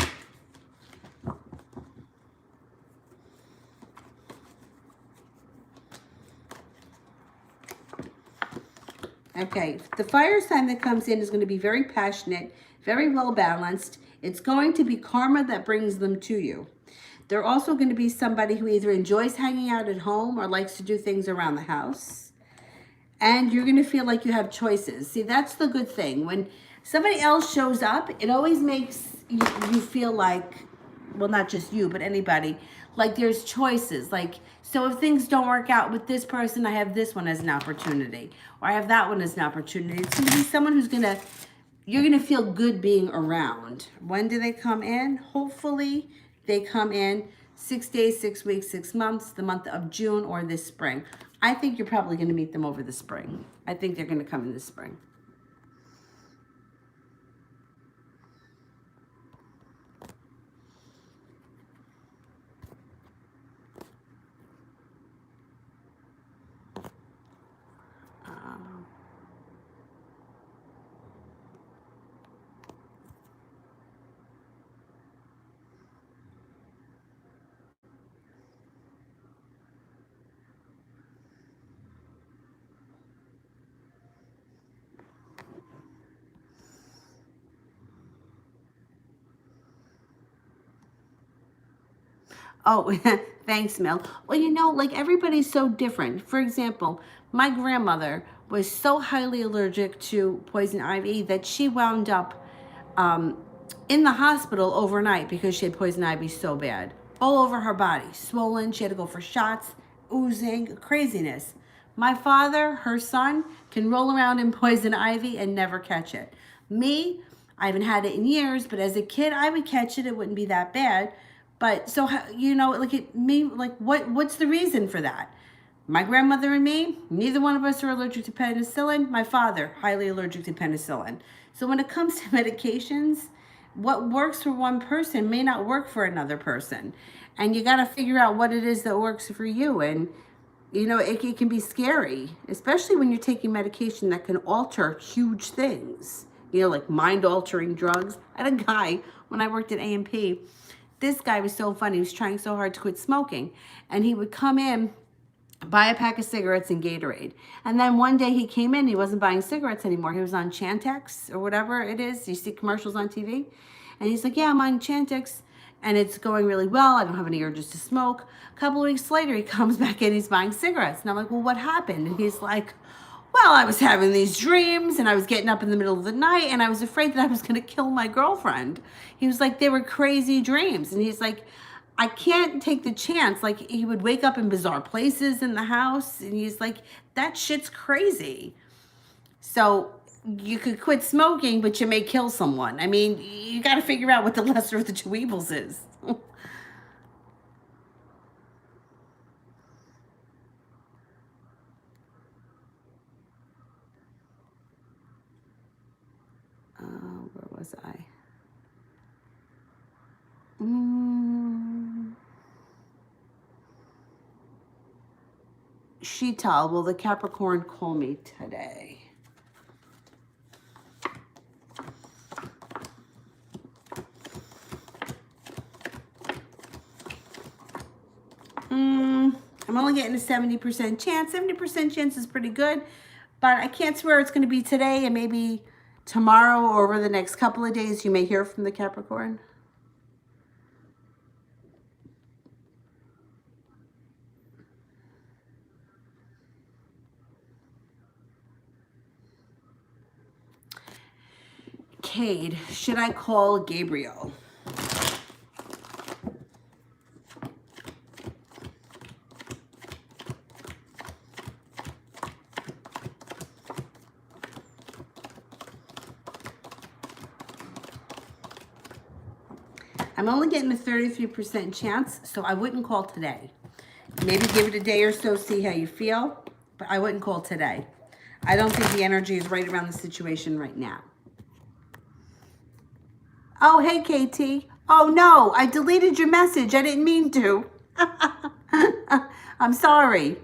Okay, the fire sign that comes in is going to be very passionate, very well balanced. It's going to be karma that brings them to you. They're also going to be somebody who either enjoys hanging out at home or likes to do things around the house. And you're going to feel like you have choices. See, that's the good thing. When somebody else shows up, it always makes you feel like, well, not just you, but anybody, like there's choices. Like, so if things don't work out with this person, I have this one as an opportunity, or I have that one as an opportunity. It's going to be someone who's going to, you're going to feel good being around. When do they come in? Hopefully they come in 6 days, 6 weeks, 6 months, the month of June or this spring. I think you're probably going to meet them over the spring. I think they're going to come in this spring. Oh, thanks, Mel. Well, you know, like everybody's so different. For example, my grandmother was so highly allergic to poison ivy that she wound up in the hospital overnight because she had poison ivy so bad. All over her body, swollen. She had to go for shots, oozing, craziness. My father, her son, can roll around in poison ivy and never catch it. Me, I haven't had it in years, but as a kid, I would catch it. It wouldn't be that bad. But so, you know, like what's the reason for that? My grandmother and me, neither one of us are allergic to penicillin. My father, highly allergic to penicillin. So when it comes to medications, what works for one person may not work for another person. And you got to figure out what it is that works for you. And, you know, it can be scary, especially when you're taking medication that can alter huge things, you know, like mind-altering drugs. I had a guy, when I worked at A&P, this guy was so funny. He was trying so hard to quit smoking. And he would come in, buy a pack of cigarettes and Gatorade. And then one day he came in, he wasn't buying cigarettes anymore. He was on Chantix or whatever it is. You see commercials on TV. And he's like, yeah, I'm on Chantix and it's going really well. I don't have any urges to smoke. A couple of weeks later, he comes back in, he's buying cigarettes. And I'm like, well, what happened? And he's like, well, I was having these dreams and I was getting up in the middle of the night and I was afraid that I was going to kill my girlfriend. He was like, they were crazy dreams. And he's like, I can't take the chance. Like, he would wake up in bizarre places in the house and he's like, that shit's crazy. So you could quit smoking, but you may kill someone. I mean, you got to figure out what the lesser of the two evils is. Where was I? Sheetal, will the Capricorn call me today? I'm only getting a 70% chance. 70% chance is pretty good, but I can't swear it's going to be today, and maybe tomorrow or over the next couple of days you may hear from the Capricorn. Cade, should I call Gabriel? I'm only getting a 33% chance, so I wouldn't call today. Maybe give it a day or so, see how you feel, but I wouldn't call today. I don't think the energy is right around the situation right now. Oh, hey, KT. Oh, no, I deleted your message. I didn't mean to. I'm sorry.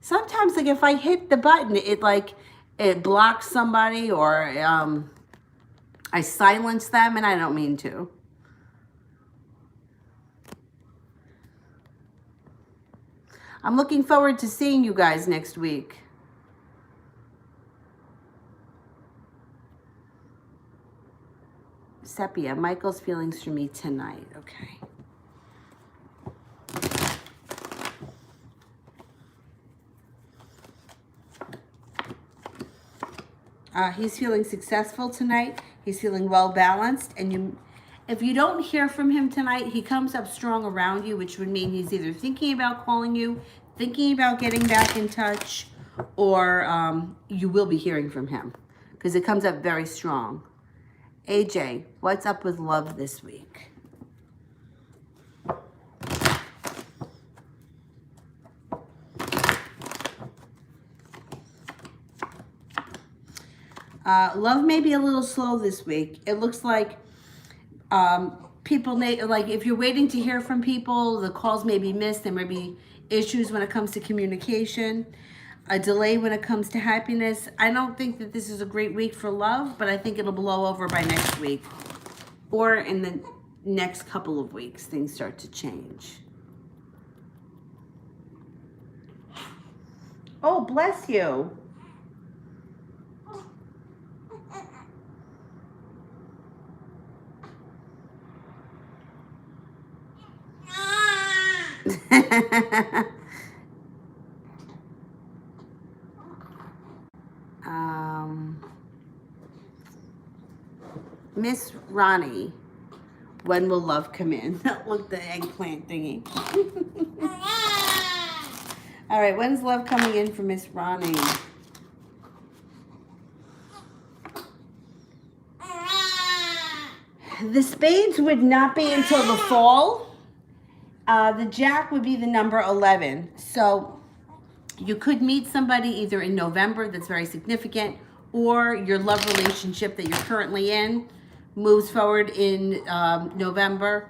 Sometimes, like, if I hit the button, it blocks somebody, or I silence them, and I don't mean to. I'm looking forward to seeing you guys next week. Sepia, Michael's feelings for me tonight. Okay. He's feeling successful tonight. He's feeling well balanced. And if you don't hear from him tonight, he comes up strong around you, which would mean he's either thinking about calling you, thinking about getting back in touch, or you will be hearing from him because it comes up very strong. AJ, what's up with love this week? Love may be a little slow this week. It looks like people, like if you're waiting to hear from people, the calls may be missed. There may be issues when it comes to communication, a delay when it comes to happiness. I don't think that this is a great week for love, but I think it'll blow over by next week, or in the next couple of weeks, things start to change. Oh, bless you. Miss Ronnie, when will love come in? Look, the eggplant thingy. All right, when's love coming in for Miss Ronnie? The spades would not be until the fall. The jack would be the number 11. So you could meet somebody either in November that's very significant, or your love relationship that you're currently in moves forward in November,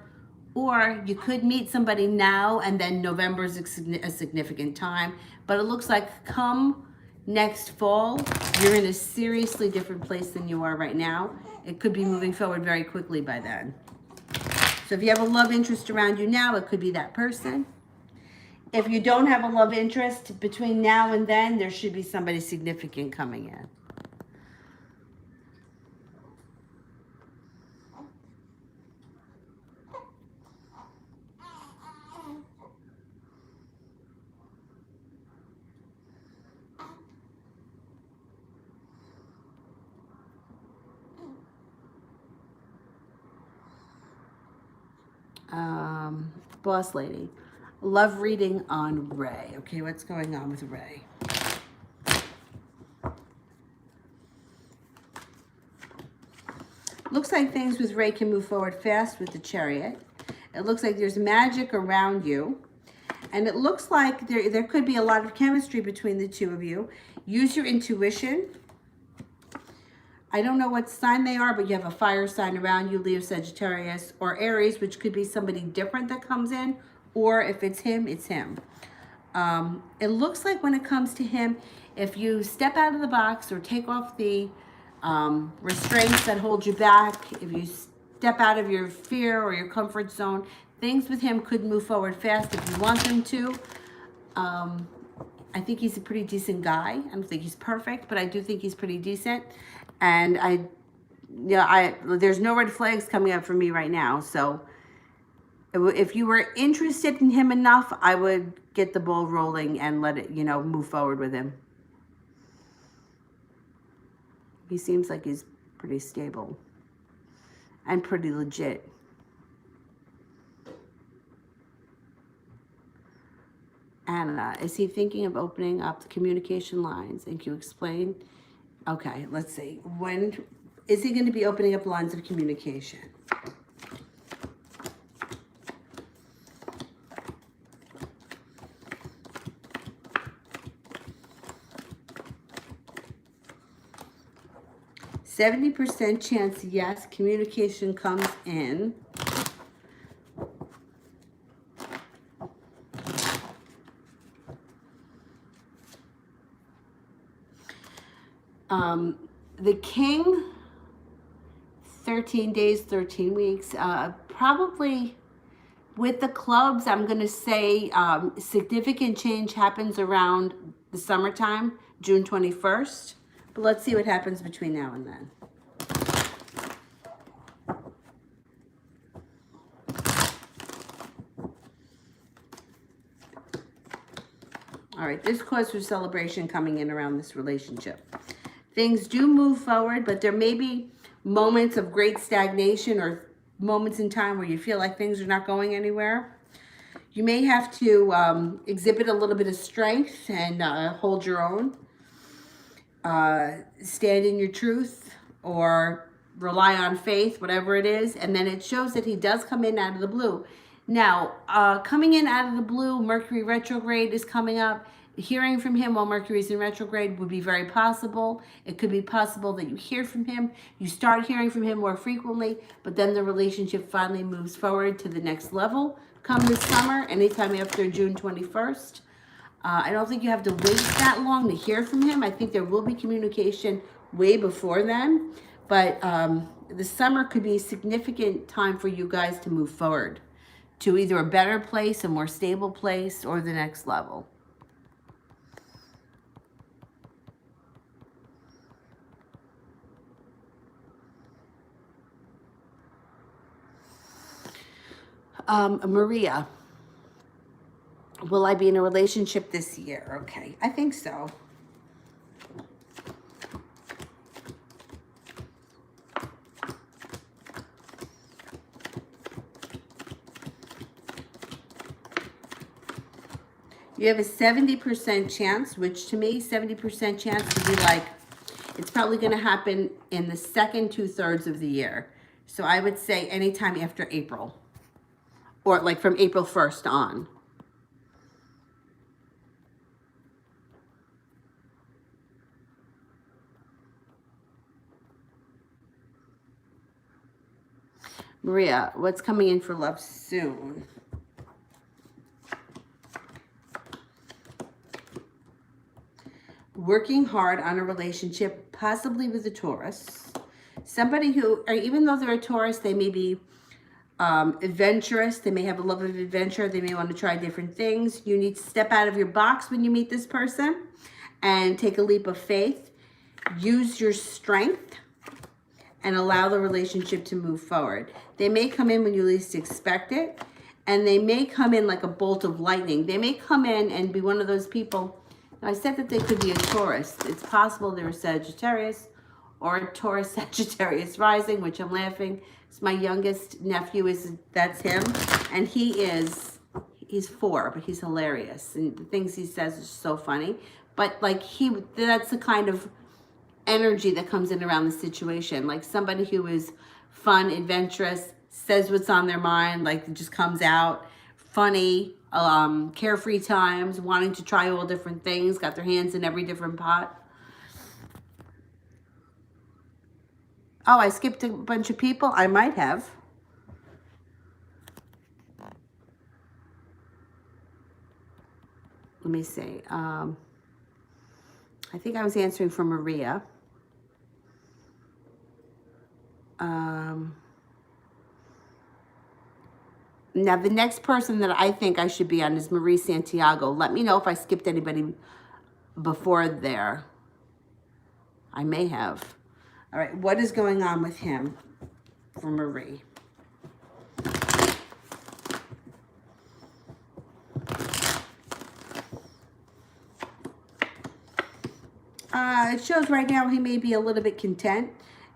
or you could meet somebody now and then November is a significant time. But it looks like come next fall, you're in a seriously different place than you are right now. It could be moving forward very quickly by then. So if you have a love interest around you now, it could be that person. If you don't have a love interest between now and then, there should be somebody significant coming in. Boss lady, love reading on Ray. Okay, what's going on with Ray? Looks like things with Ray can move forward fast with the Chariot. It looks like there's magic around you. And it looks like there could be a lot of chemistry between the two of you. Use your intuition. I don't know what sign they are, but you have a fire sign around you, Leo, Sagittarius, or Aries, which could be somebody different that comes in, or if it's him, it's him. It looks like when it comes to him, if you step out of the box or take off the restraints that hold you back, if you step out of your fear or your comfort zone, things with him could move forward fast if you want them to. I think he's a pretty decent guy. I don't think he's perfect, but I do think he's pretty decent. And there's no red flags coming up for me right now. So if you were interested in him enough, I would get the ball rolling and let it, move forward with him. He seems like he's pretty stable and pretty legit. Anna, is he thinking of opening up the communication lines? And can you explain? Okay, let's see. When is he going to be opening up lines of communication? %70 chance, yes, communication comes in. The King, 13 days, 13 weeks, probably with the clubs, I'm going to say significant change happens around the summertime, June 21st. But let's see what happens between now and then. All right, there's cause for celebration coming in around this relationship. Things do move forward, but there may be moments of great stagnation or moments in time where you feel like things are not going anywhere. You may have to exhibit a little bit of strength and hold your own. Stand in your truth or rely on faith, whatever it is. And then it shows that he does come in out of the blue. Now, coming in out of the blue, Mercury retrograde is coming up. Hearing from him while Mercury's in retrograde would be very possible. It could be possible that you hear from him, you start hearing from him more frequently, but then the relationship finally moves forward to the next level come this summer, anytime after June 21st. I don't think you have to wait that long to hear from him. I think there will be communication way before then, but the summer could be a significant time for you guys to move forward to either a better place, a more stable place, or the next level. Maria, will I be in a relationship this year? Okay, I think so. You have a 70% chance, which to me, 70% chance to be like, it's probably going to happen in the second 2/3 of the year. So I would say anytime after April. Or like from April 1st on. Maria, what's coming in for love soon? Working hard on a relationship, possibly with a Taurus. Somebody who, or even though they're a Taurus, they may be adventurous. They may have a love of adventure. They may want to try different things. You need to step out of your box when you meet this person and take a leap of faith. Use your strength and allow the relationship to move forward. They may come in when you least expect it, and they may come in like a bolt of lightning. They may come in and be one of those people. Now, I said that they could be a Taurus. It's possible they're a Sagittarius or a Taurus Sagittarius rising, which I'm laughing. It's my youngest nephew, that's him, and he's 4, but he's hilarious, and the things he says is so funny. But like that's the kind of energy that comes in around the situation, like somebody who is fun, adventurous, says what's on their mind, like it just comes out, funny, carefree times, wanting to try all different things, got their hands in every different pot. Oh, I skipped a bunch of people. I might have. Let me see. I think I was answering for Maria. Now, the next person that I think I should be on is Marie Santiago. Let me know if I skipped anybody before there. I may have. All right, what is going on with him for Marie? It shows right now he may be a little bit content.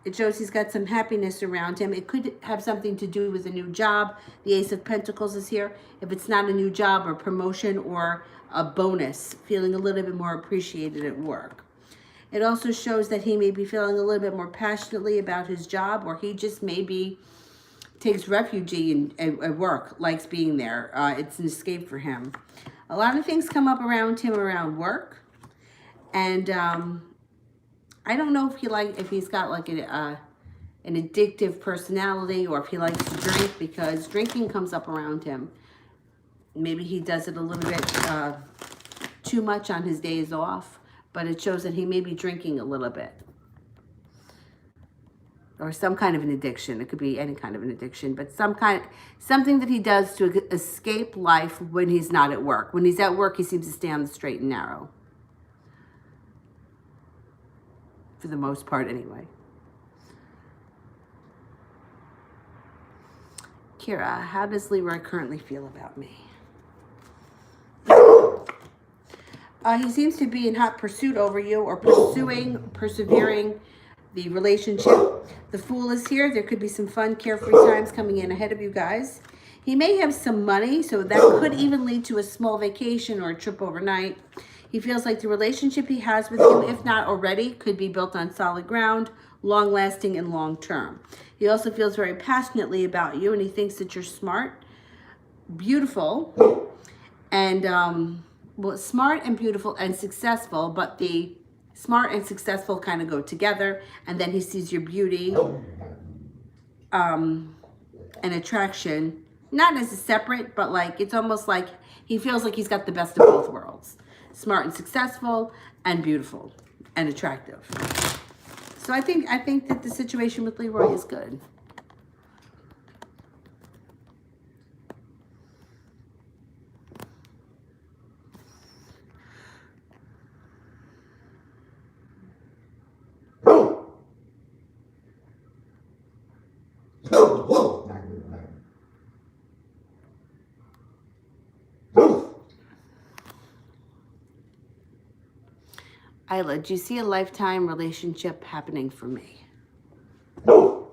It shows he's got some happiness around him. It could have something to do with a new job. The Ace of Pentacles is here. If it's not a new job or promotion or a bonus, feeling a little bit more appreciated at work. It also shows that he may be feeling a little bit more passionately about his job, or he just maybe takes refuge in work, likes being there. It's an escape for him. A lot of things come up around him around work. And I don't know if he's got like an addictive personality, or if he likes to drink, because drinking comes up around him. Maybe he does it a little bit too much on his days off, but it shows that he may be drinking a little bit. Or some kind of an addiction. It could be any kind of an addiction, but something that he does to escape life when he's not at work. When he's at work, he seems to stay on the straight and narrow. For the most part, anyway. Kira, how does Leroy currently feel about me? He seems to be in hot pursuit over you, or persevering the relationship. The Fool is here. There could be some fun, carefree times coming in ahead of you guys. He may have some money, so that could even lead to a small vacation or a trip overnight. He feels like the relationship he has with you, if not already, could be built on solid ground, long-lasting and long-term. He also feels very passionately about you, and he thinks that you're smart, beautiful, and, well, smart and beautiful and successful, but the smart and successful kind of go together, and then he sees your beauty and attraction, not as a separate, but like, it's almost like he feels like he's got the best of both worlds. Smart and successful, and beautiful and attractive. So I think that the situation with Leroy is good. Isla, do you see a lifetime relationship happening for me? No.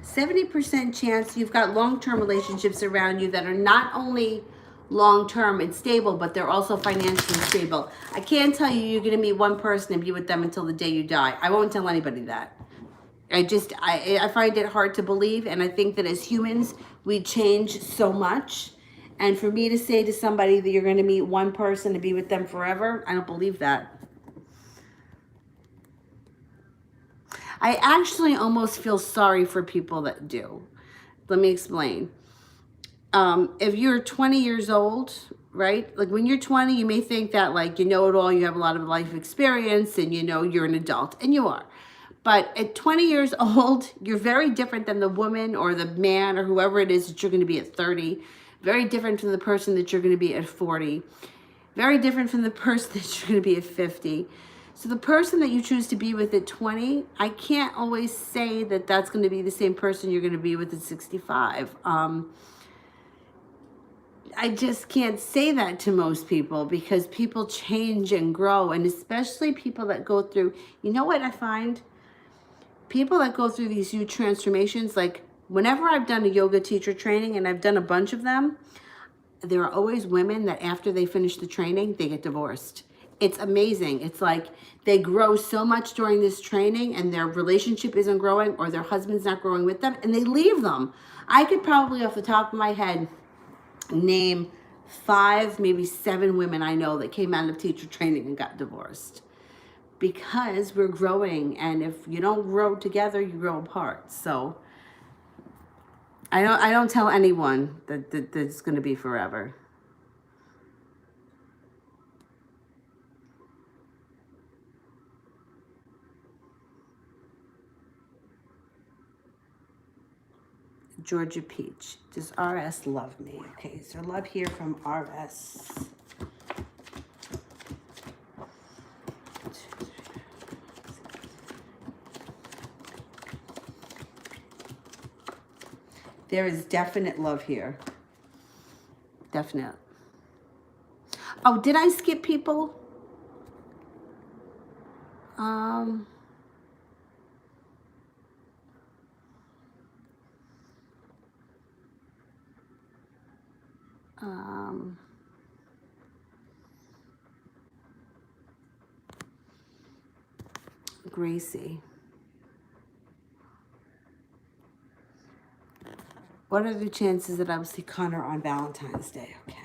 70% chance you've got long-term relationships around you that are not only long-term and stable, but they're also financially stable. I can't tell you you're going to meet one person and be with them until the day you die. I won't tell anybody that. I find it hard to believe, and I think that as humans, we change so much. And for me to say to somebody that you're going to meet one person and be with them forever, I don't believe that. I actually almost feel sorry for people that do. Let me explain. If you're 20 years old, right? Like when you're 20, you may think that like you know it all, you have a lot of life experience, and you know you're an adult, and you are. But at 20 years old, you're very different than the woman or the man or whoever it is that you're going to be at 30. Very different from the person that you're going to be at 40. Very different from the person that you're going to be at 50. So the person that you choose to be with at 20, I can't always say that that's going to be the same person you're going to be with at 65. I just can't say that to most people, because people change and grow, and especially people that go through, you know what I find? People that go through these huge transformations, like whenever I've done a yoga teacher training, and I've done a bunch of them, there are always women that after they finish the training, they get divorced. It's amazing. It's like they grow so much during this training and their relationship isn't growing or their husband's not growing with them and they leave them. I could probably off the top of my head name 5, maybe 7 women I know that came out of teacher training and got divorced because we're growing, and if you don't grow together, you grow apart. So I don't tell anyone that it's going to be forever. Georgia Peach. Does RS love me? Okay, is there love here from RS? There is definite love here. Definite. Oh, did I skip people? Gracie. What are the chances that I will see Connor on Valentine's Day? Okay.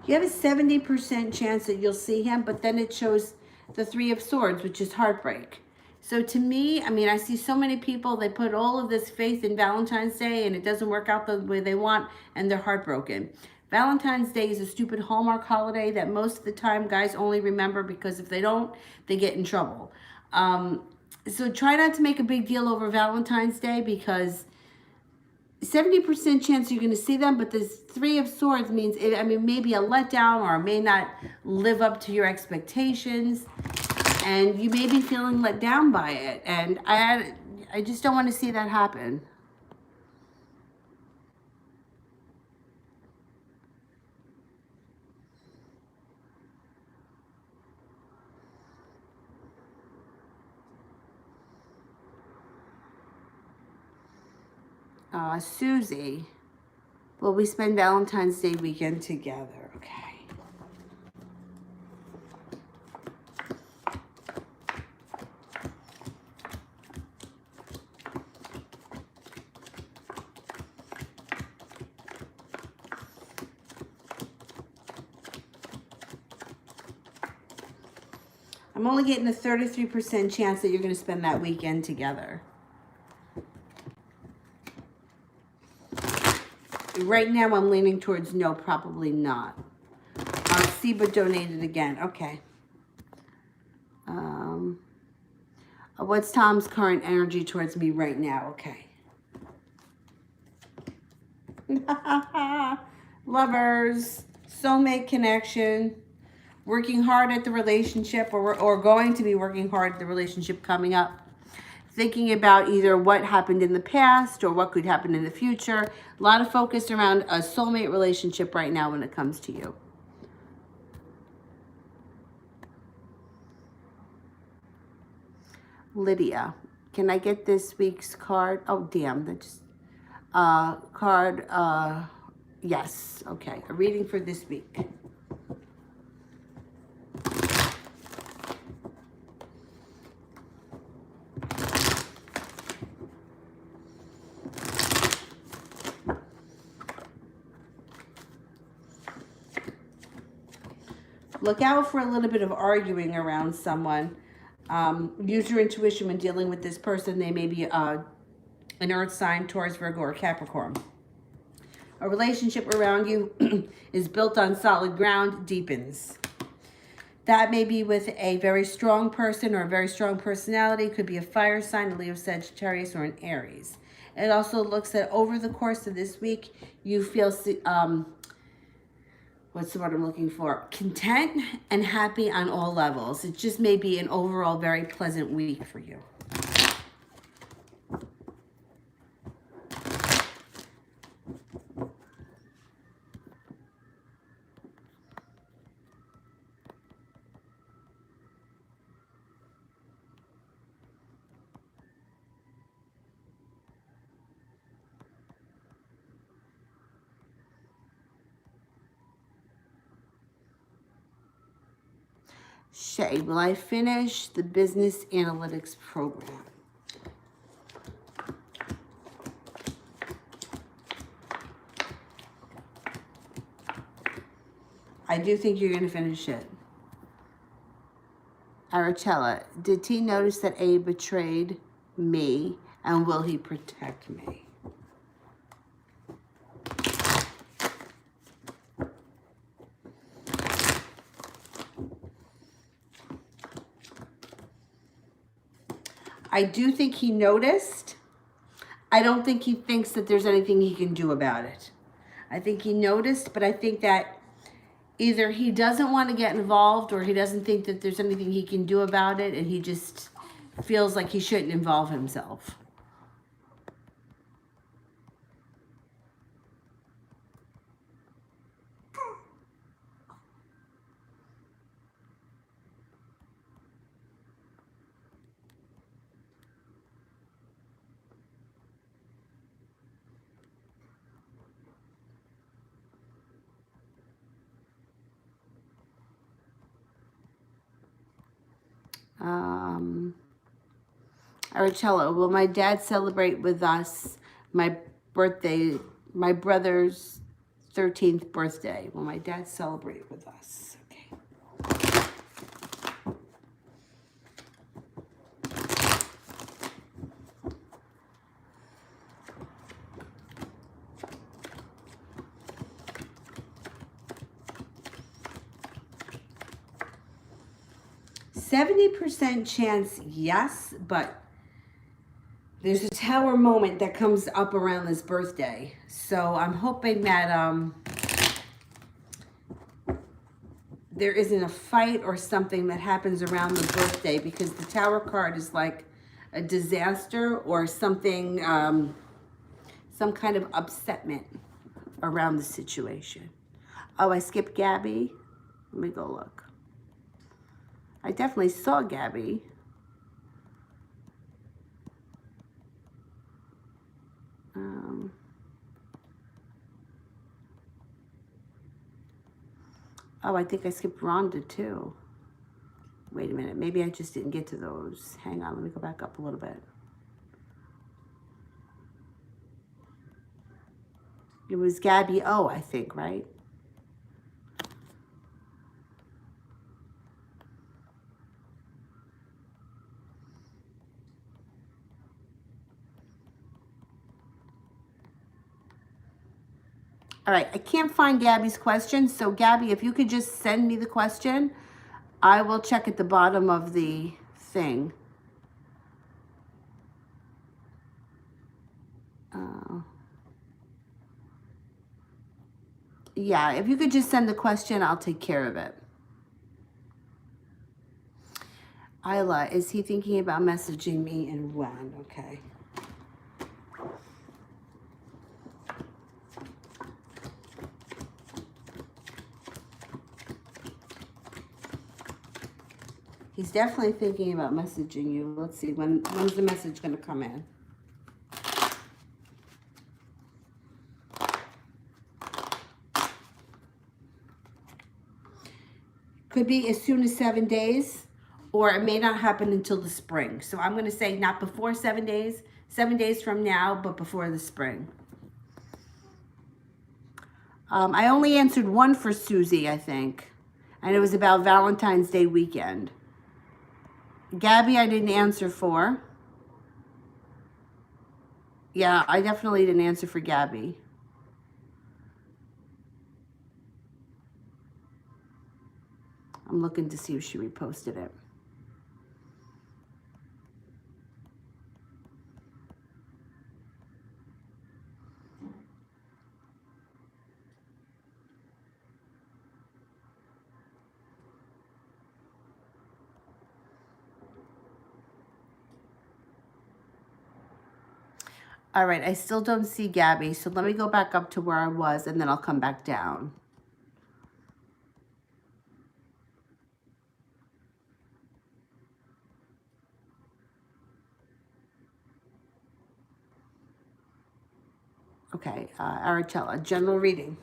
You have a 70% chance that you'll see him, but then it shows the 3 of Swords, which is heartbreak. So to me, I mean, I see so many people, they put all of this faith in Valentine's Day and it doesn't work out the way they want and they're heartbroken. Valentine's Day is a stupid Hallmark holiday that most of the time guys only remember because if they don't, they get in trouble. So try not to make a big deal over Valentine's Day because 70% chance you're going to see them, but this 3 of Swords means, I mean, maybe a letdown or may not live up to your expectations, and you may be feeling let down by it, and I just don't want to see that happen. Susie, will we spend Valentine's Day weekend together? Okay. I'm only getting a 33% chance that you're going to spend that weekend together. Right now, I'm leaning towards no, probably not. Seba donated again. Okay. What's Tom's current energy towards me right now? Okay. Lovers, soulmate connection, working hard at the relationship or going to be working hard at the relationship coming up. Thinking about either what happened in the past or what could happen in the future. A lot of focus around a soulmate relationship right now when it comes to you. Lydia, can I get this week's card? Oh, damn, that just, card, yes, okay, a reading for this week. Look out for a little bit of arguing around someone. Use your intuition when dealing with this person. They may be an earth sign, Taurus, Virgo, or Capricorn. A relationship around you is built on solid ground, deepens. That may be with a very strong person or a very strong personality. It could be a fire sign, a Leo, Sagittarius, or an Aries. It also looks that over the course of this week, you feel what's the word I'm looking for? Content and happy on all levels. It just may be an overall very pleasant week for you. Shay, will I finish the business analytics program? I do think you're going to finish it. Arachella, did T notice that A betrayed me, and will he protect me? I do think he noticed. I don't think he thinks that there's anything he can do about it. I think he noticed, but I think that either he doesn't want to get involved or he doesn't think that there's anything he can do about it, and he just feels like he shouldn't involve himself. Arachello, will my dad celebrate with us my birthday, my brother's 13th birthday? Will my dad celebrate with us? Okay. 70% chance, yes, but there's a tower moment that comes up around his birthday. So I'm hoping that there isn't a fight or something that happens around the birthday, because the tower card is like a disaster or something, some kind of upsetment around the situation. Oh, I skipped Gabby. Let me go look. I definitely saw Gabby. Oh, I think I skipped Rhonda too. Wait a minute, maybe I just didn't get to those. Hang on, let me go back up a little bit. It was Gabby O, I think, right? All right, I can't find Gabby's question. So Gabby, if you could just send me the question, I will check at the bottom of the thing. Yeah, if you could just send the question, I'll take care of it. Isla, is he thinking about messaging me and when? Okay. He's definitely thinking about messaging you. Let's see, when's the message going to come in? Could be as soon as 7 days, or it may not happen until the spring. So I'm going to say not before 7 days, 7 days from now, but before the spring. I only answered one for Susie, I think, and it was about Valentine's Day weekend. Gabby, I didn't answer for. Yeah, I definitely didn't answer for Gabby. I'm looking to see if she reposted it. All right, I still don't see Gabby, so let me go back up to where I was, and then I'll come back down. Okay, Arachella, general reading.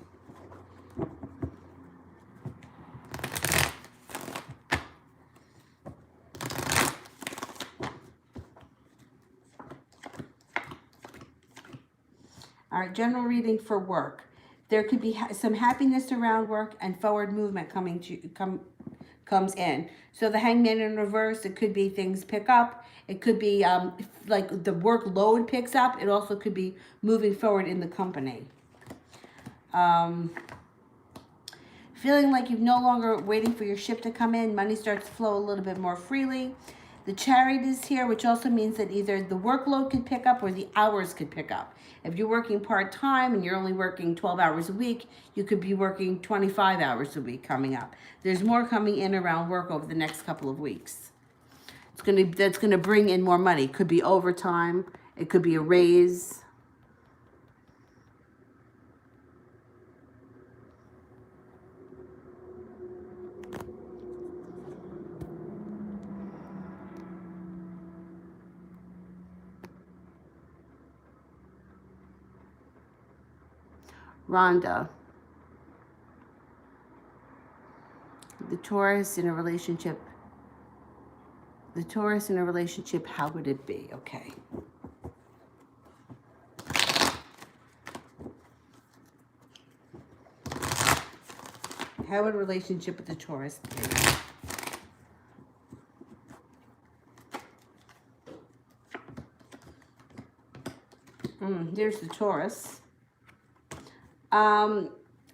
All right, general reading for work. There could be some happiness around work and forward movement comes in. So the hangman in reverse, it could be things pick up. It could be like the workload picks up. It also could be moving forward in the company. Feeling like you're no longer waiting for your ship to come in. Money starts to flow a little bit more freely. The Chariot is here, which also means that either the workload could pick up or the hours could pick up. If you're working part-time and you're only working 12 hours a week, you could be working 25 hours a week coming up. There's more coming in around work over the next couple of weeks. That's gonna bring in more money. It could be overtime. It could be a raise. Rhonda. The Taurus in a relationship. The Taurus in a relationship, how would it be? Okay. How would a relationship with the Taurus be? There's the Taurus.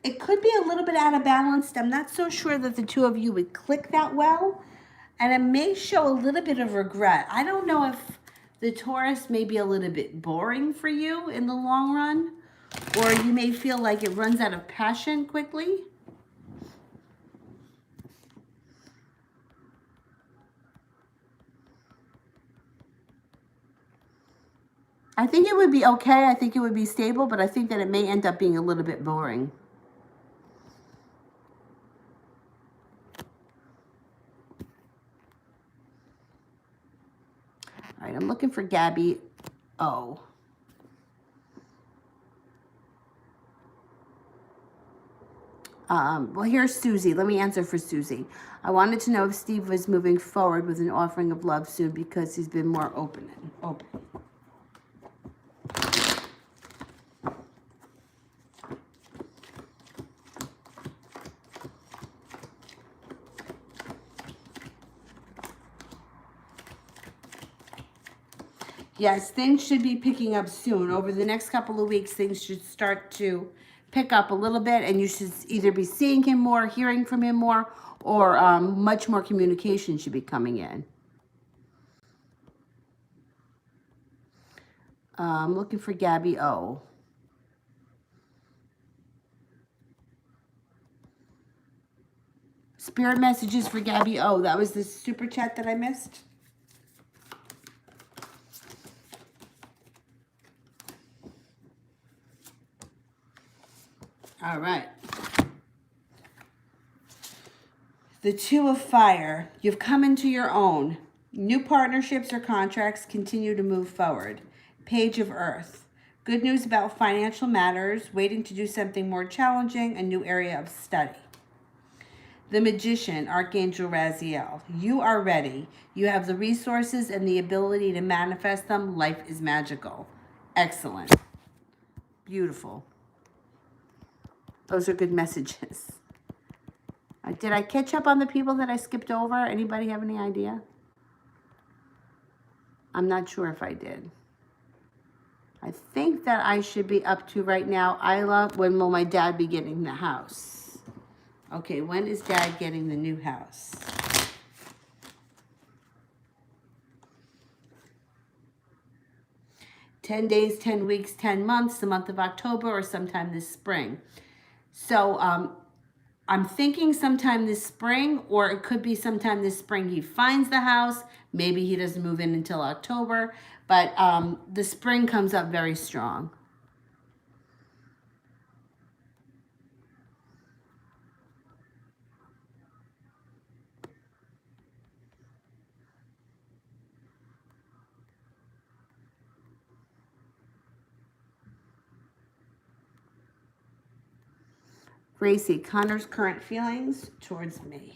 It could be a little bit out of balance. I'm not so sure that the two of you would click that well. And it may show a little bit of regret. I don't know if the Taurus may be a little bit boring for you in the long run. Or you may feel like it runs out of passion quickly. I think it would be okay. I think it would be stable, but I think that it may end up being a little bit boring. All right, I'm looking for Gabby O. Well, here's Susie. Let me answer for Susie. I wanted to know if Steve was moving forward with an offering of love soon because he's been more open. Yes, things should be picking up soon. Over the next couple of weeks, things should start to pick up a little bit, and you should either be seeing him more, hearing from him more, or much more communication should be coming in. I'm looking for Gabby O. Spirit messages for Gabby O. That was the super chat that I missed. All right. The Two of Fire. You've come into your own. New partnerships or contracts continue to move forward. Page of Earth. Good news about financial matters. Waiting to do something more challenging. A new area of study. The Magician, Archangel Raziel. You are ready. You have the resources and the ability to manifest them. Life is magical. Excellent. Beautiful. Those are good messages. Did I catch up on the people that I skipped over? Anybody have any idea? I'm not sure if I did. I think that I should be up to right now. Isla, when will my dad be getting the house? Okay, when is Dad getting the new house? "10 days, 10 weeks, 10 months, the month of October, or sometime this spring." So I'm thinking sometime this spring, or it could be sometime this spring he finds the house. Maybe he doesn't move in until October, but the spring comes up very strong. Gracie, Connor's current feelings towards me.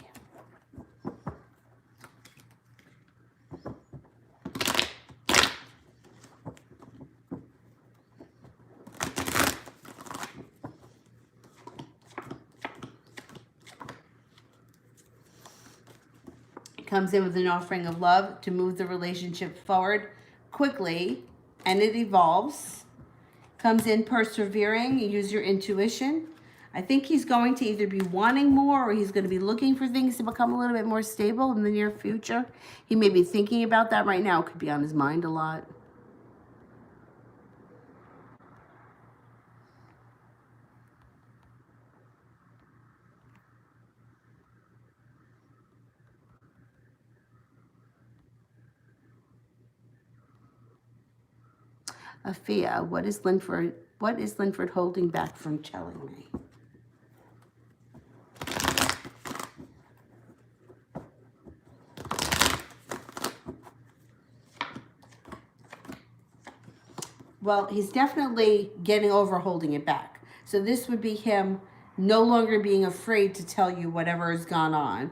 Comes in with an offering of love to move the relationship forward quickly, and it evolves. Comes in persevering, you use your intuition. I think he's going to either be wanting more or he's going to be looking for things to become a little bit more stable in the near future. He may be thinking about that right now. It could be on his mind a lot. Afia, what is Linford holding back from telling me? Well, he's definitely getting over holding it back. So this would be him no longer being afraid to tell you whatever has gone on.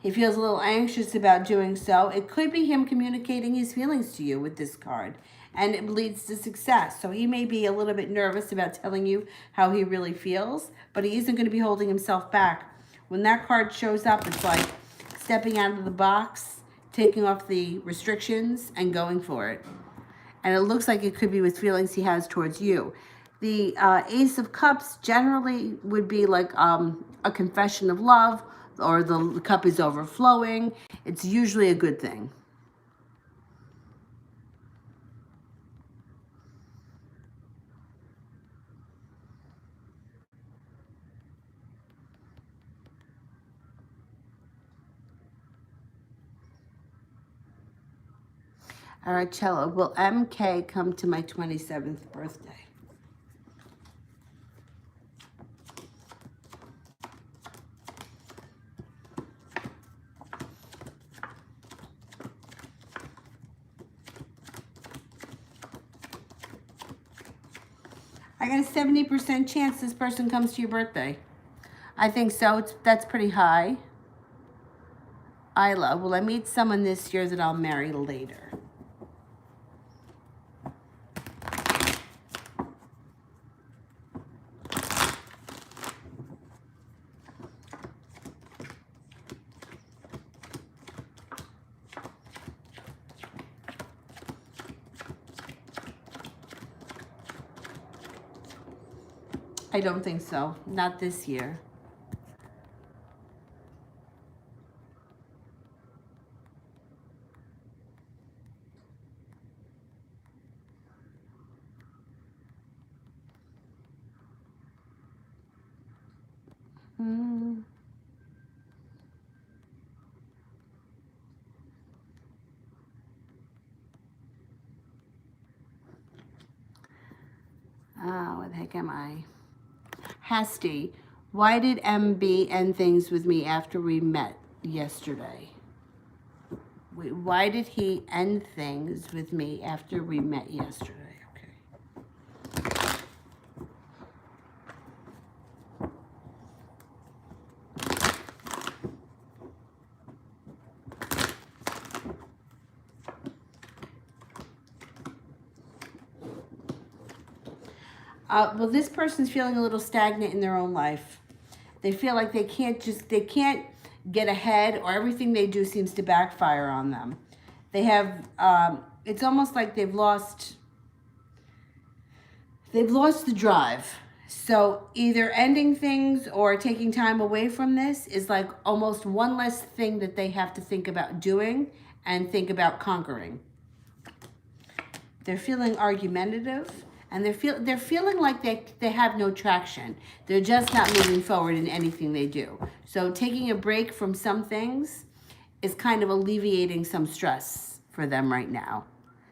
He feels a little anxious about doing so. It could be him communicating his feelings to you with this card, and it leads to success. So he may be a little bit nervous about telling you how he really feels, but he isn't going to be holding himself back. When that card shows up, it's like stepping out of the box, taking off the restrictions, and going for it. And it looks like it could be with feelings he has towards you. The Ace of Cups generally would be like a confession of love, or the cup is overflowing. It's usually a good thing. All right, Cello, will MK come to my 27th birthday? I got a 70% chance this person comes to your birthday. I think so. That's pretty high. Isla, will I meet someone this year that I'll marry later? I don't think so. Not this year. Where the heck am I? Hasty, why did MB end things with me after we met yesterday? Wait, why did he end things with me after we met yesterday? Okay. Well, this person's feeling a little stagnant in their own life. They feel like they can't get ahead, or everything they do seems to backfire on them. They have, it's almost like they've lost the drive. So either ending things or taking time away from this is like almost one less thing that they have to think about doing and think about conquering. They're feeling argumentative, and they're feeling like they have no traction. They're just not moving forward in anything they do. So taking a break from some things is kind of alleviating some stress for them right now.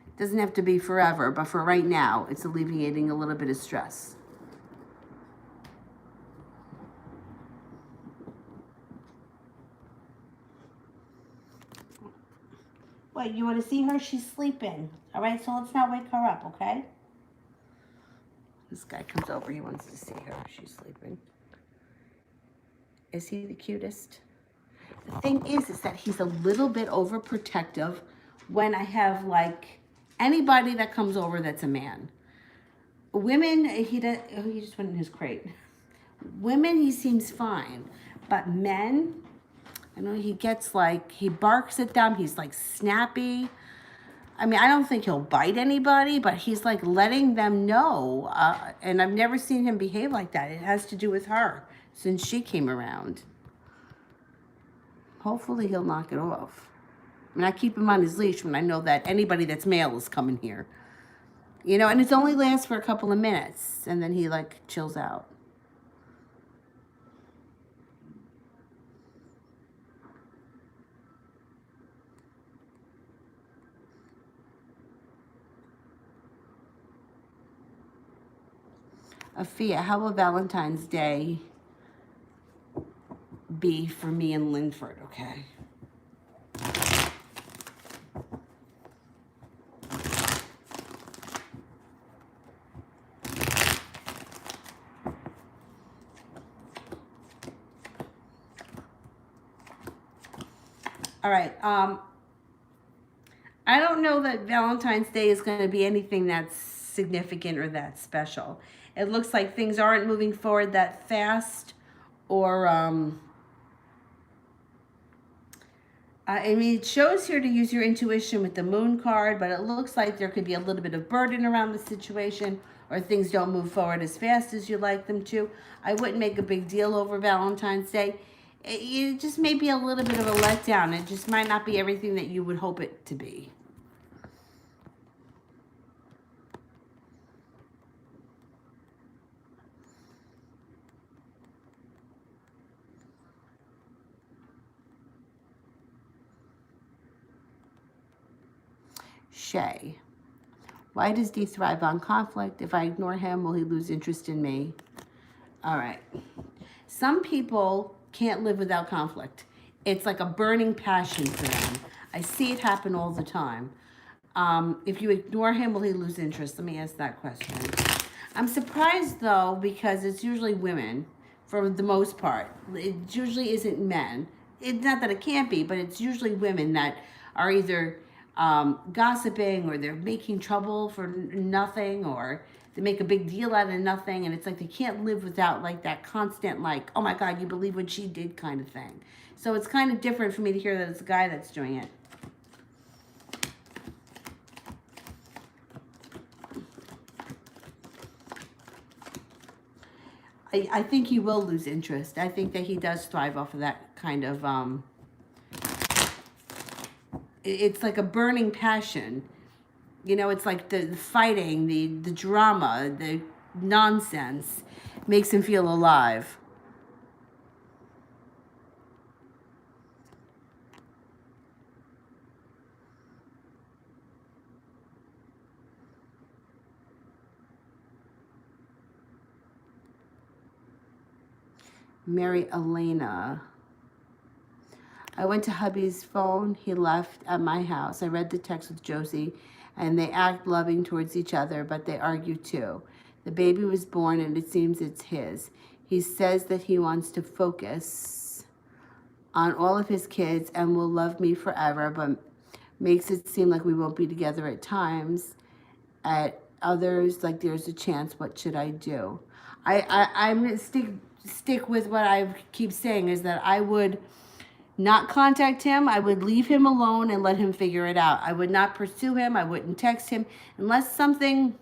It doesn't have to be forever, but for right now, it's alleviating a little bit of stress. Wait, you want to see her? She's sleeping. All right, so let's not wake her up, okay? This guy comes over, he wants to see her. She's sleeping. Is he the cutest? The thing is that he's a little bit overprotective when I have, like, anybody that comes over that's a man. Women, he just went in his crate. Women, he seems fine. But men, I know he gets like, he barks at them. He's like snappy. I mean, I don't think he'll bite anybody, but he's like letting them know. And I've never seen him behave like that. It has to do with her since she came around. Hopefully he'll knock it off. I mean, I keep him on his leash when I know that anybody that's male is coming here. You know, and it's only lasts for a couple of minutes, and then he like chills out. Afia, how will Valentine's Day be for me in Linford? Okay. All right. I don't know that Valentine's Day is going to be anything that's significant or that special. It looks like things aren't moving forward that fast, or I mean, it shows here to use your intuition with the moon card, but it looks like there could be a little bit of burden around the situation, or things don't move forward as fast as you like them to. I wouldn't make a big deal over Valentine's Day. It just may be a little bit of a letdown. It just might not be everything that you would hope it to be. Shay. Why does D thrive on conflict? If I ignore him, will he lose interest in me? All right. Some people can't live without conflict. It's like a burning passion for them. I see it happen all the time. If you ignore him, will he lose interest? Let me ask that question. I'm surprised, though, because it's usually women for the most part. It usually isn't men. It's not that it can't be, but it's usually women that are either gossiping, or they're making trouble for nothing, or they make a big deal out of nothing, and it's like they can't live without like that constant like, oh my God, you believe what she did kind of thing. So it's kind of different for me to hear that it's a guy that's doing it. I think he will lose interest. I think that he does thrive off of that kind of it's like a burning passion. You know, it's like the fighting, the drama, the nonsense makes him feel alive. Mary Elena. I went to hubby's phone. He left at my house. I read the text with Josie, and they act loving towards each other, but they argue too. The baby was born, and it seems it's his. He says that he wants to focus on all of his kids and will love me forever, but makes it seem like we won't be together at times. At others, like there's a chance. What should I do? I'm gonna stick with what I keep saying, is that I would not contact him. I would leave him alone and let him figure it out. I would not pursue him. I wouldn't text him unless something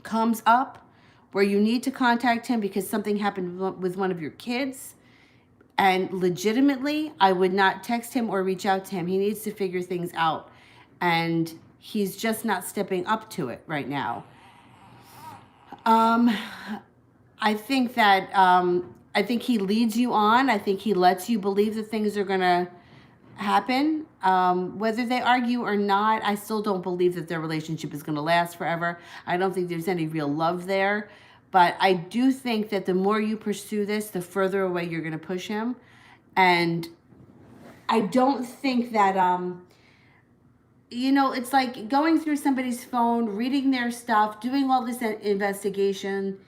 comes up where you need to contact him because something happened with one of your kids. And legitimately, I would not text him or reach out to him. He needs to figure things out. And he's just not stepping up to it right now. I think that I think he leads you on. I think he lets you believe that things are gonna happen. Whether they argue or not, I still don't believe that their relationship is gonna last forever. I don't think there's any real love there. But I do think that the more you pursue this, the further away you're gonna push him. And I don't think that you know, it's like going through somebody's phone, reading their stuff, doing all this investigation.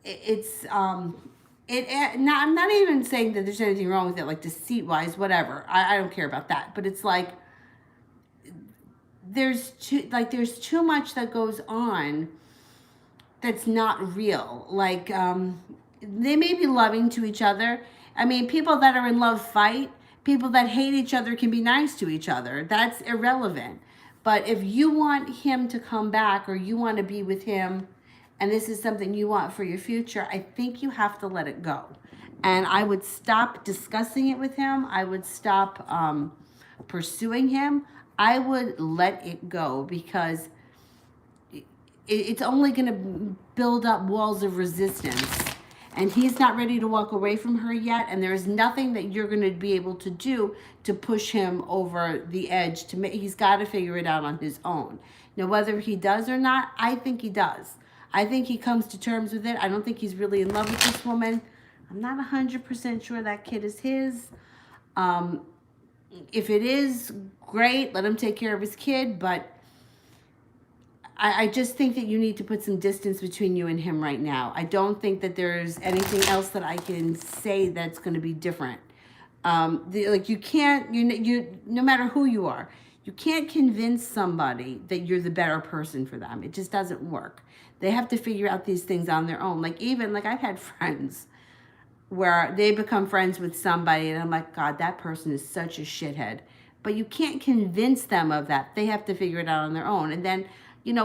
It's I'm not even saying that there's anything wrong with it, like deceit wise, whatever. I don't care about that. But it's like there's too much that goes on that's not real. Like they may be loving to each other. I mean, people that are in love fight. People that hate each other can be nice to each other. That's irrelevant. But if you want him to come back or you want to be with him and this is something you want for your future, I think you have to let it go. And I would stop discussing it with him. I would stop pursuing him. I would let it go because it's only going to build up walls of resistance. And he's not ready to walk away from her yet. And there's nothing that you're going to be able to do to push him over the edge. He's got to figure it out on his own. Now, whether he does or not, I think he does. I think he comes to terms with it. I don't think he's really in love with this woman. I'm not 100% sure that kid is his. If it is, great. Let him take care of his kid. But I just think that you need to put some distance between you and him right now. I don't think that there's anything else that I can say that's going to be different. Like you can't, no matter who you are, you can't convince somebody that you're the better person for them. It just doesn't work. They have to figure out these things on their own. Like I've had friends where they become friends with somebody and I'm like, God, that person is such a shithead. But you can't convince them of that. They have to figure it out on their own. And then,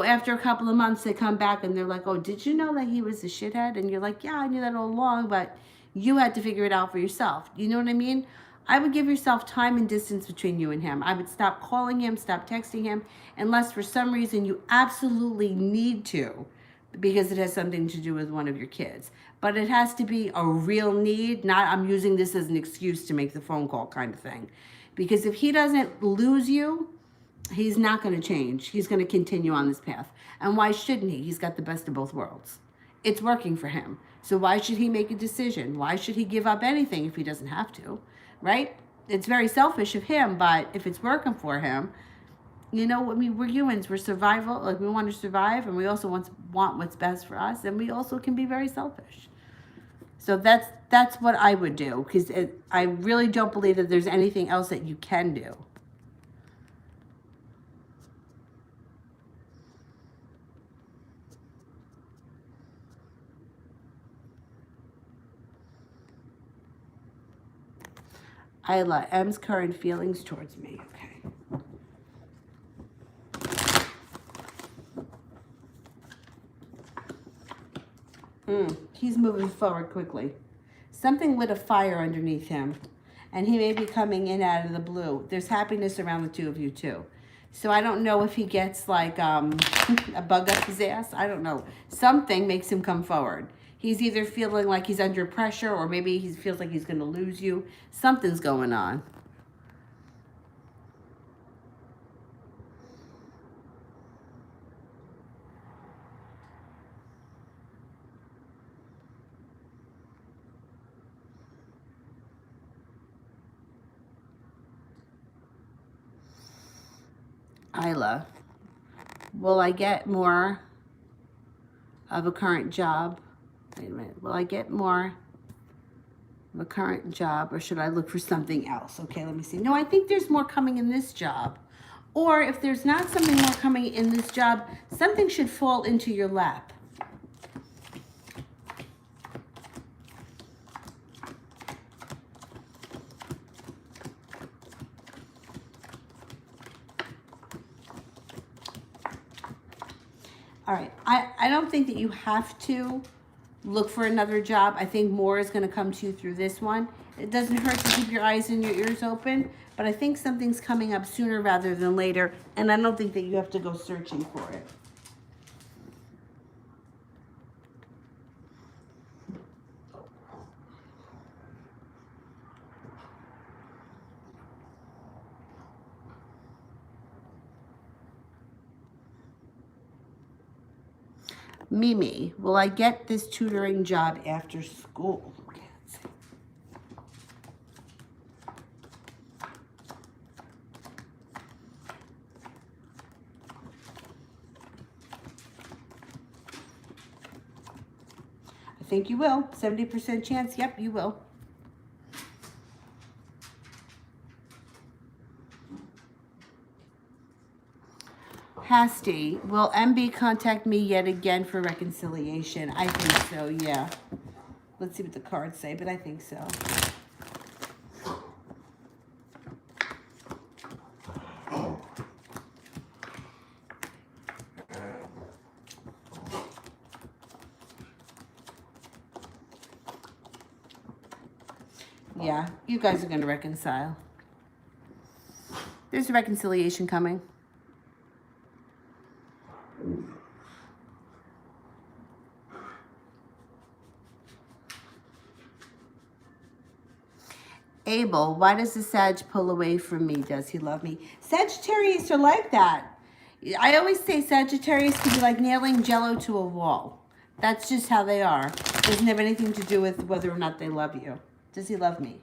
after a couple of months, they come back and they're like, oh, did you know that he was a shithead? And you're like, yeah, I knew that all along, but you had to figure it out for yourself. You know what I mean? I would give yourself time and distance between you and him. I would stop calling him, stop texting him, unless for some reason you absolutely need to, because it has something to do with one of your kids. But it has to be a real need, not I'm using this as an excuse to make the phone call kind of thing. Because if he doesn't lose you, he's not going to change. He's going to continue on this path. And why shouldn't he? He's got the best of both worlds. It's working for him. So why should he make a decision? Why should he give up anything if he doesn't have to? Right? It's very selfish of him, but if it's working for him, we're humans. We're survival. Like we want to survive, and we also want what's best for us, and we also can be very selfish. So that's what I would do, because I really don't believe that there's anything else that you can do. Isla, M's current feelings towards me. Okay. He's moving forward quickly. Something lit a fire underneath him, and he may be coming in out of the blue. There's happiness around the two of you too. So I don't know if he gets like a bug up his ass. I don't know. Something makes him come forward. He's either feeling like he's under pressure, or maybe he feels like he's going to lose you. Something's going on. Isla, will I get more of a current job? Wait a minute. Will I get more of a current job, or should I look for something else? Okay, let me see. No, I think there's more coming in this job. Or if there's not something more coming in this job, something should fall into your lap. All right, I don't think that you have to look for another job. I think more is going to come to you through this one. It doesn't hurt to keep your eyes and your ears open, but I think something's coming up sooner rather than later, and I don't think that you have to go searching for it. Mimi, will I get this tutoring job after school? Okay, let's see. I think you will. 70% chance. Yep, you will. Hasty, will MB contact me yet again for reconciliation? I think so, yeah. Let's see what the cards say, but I think so. Yeah, you guys are going to reconcile. There's a reconciliation coming. Abel, why does the Sag pull away from me? Does he love me? Sagittarius are like that. I always say Sagittarius can be like nailing Jello to a wall. That's just how they are. It doesn't have anything to do with whether or not they love you. Does he love me?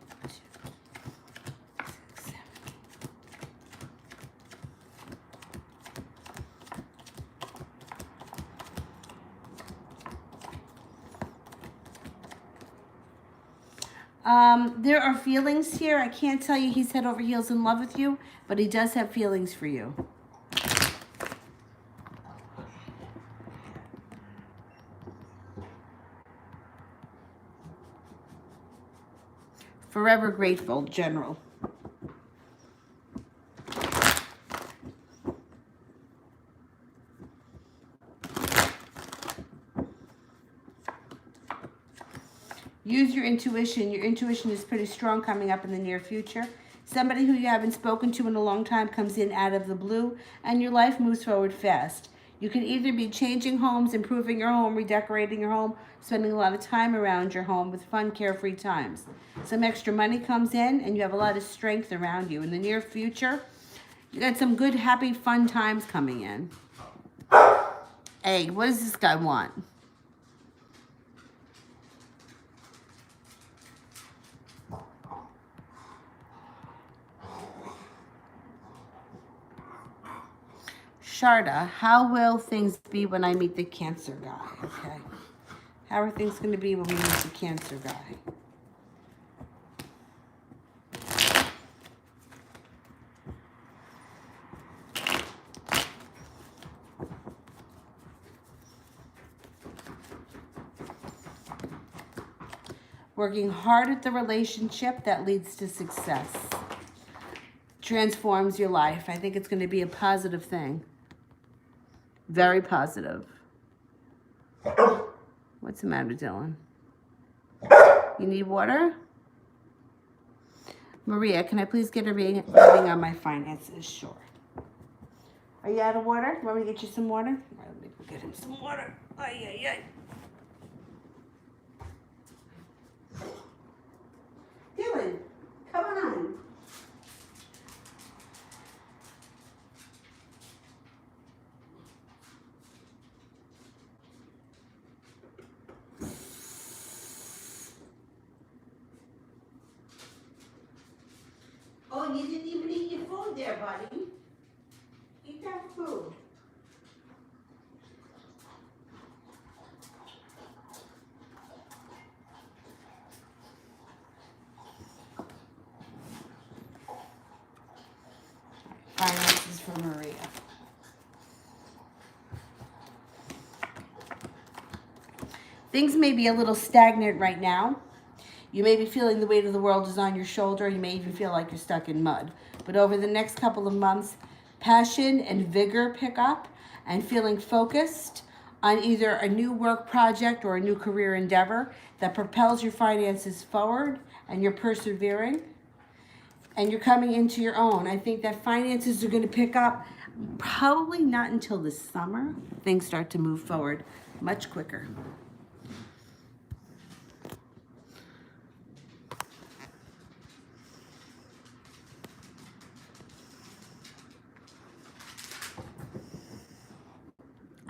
There are feelings here. I can't tell you he's head over heels in love with you, but he does have feelings for you. Forever grateful, General. Use your intuition. Your intuition is pretty strong coming up in the near future. Somebody who you haven't spoken to in a long time comes in out of the blue, and your life moves forward fast. You can either be changing homes, improving your home, redecorating your home, spending a lot of time around your home with fun, carefree times. Some extra money comes in, and you have a lot of strength around you. In the near future, you got some good, happy, fun times coming in. Hey, what does this guy want? Sharda, how will things be when I meet the Cancer guy? Okay. How are things going to be when we meet the Cancer guy? Working hard at the relationship that leads to success. Transforms your life. I think it's going to be a positive thing. Very positive. What's the matter, Dylan? You need water? Maria, can I please get a reading on my finances? Sure. Are you out of water? Want me to get you some water? All right, let me go get him some water. Ay, ay, ay. Dylan, come on. Oh, you didn't even eat your food there, buddy. Eat that food. Finances for Maria. Things may be a little stagnant right now. You may be feeling the weight of the world is on your shoulder. You may even feel like you're stuck in mud. But over the next couple of months, passion and vigor pick up, and feeling focused on either a new work project or a new career endeavor that propels your finances forward, and you're persevering, and you're coming into your own. I think that finances are going to pick up probably not until the summer. Things start to move forward much quicker.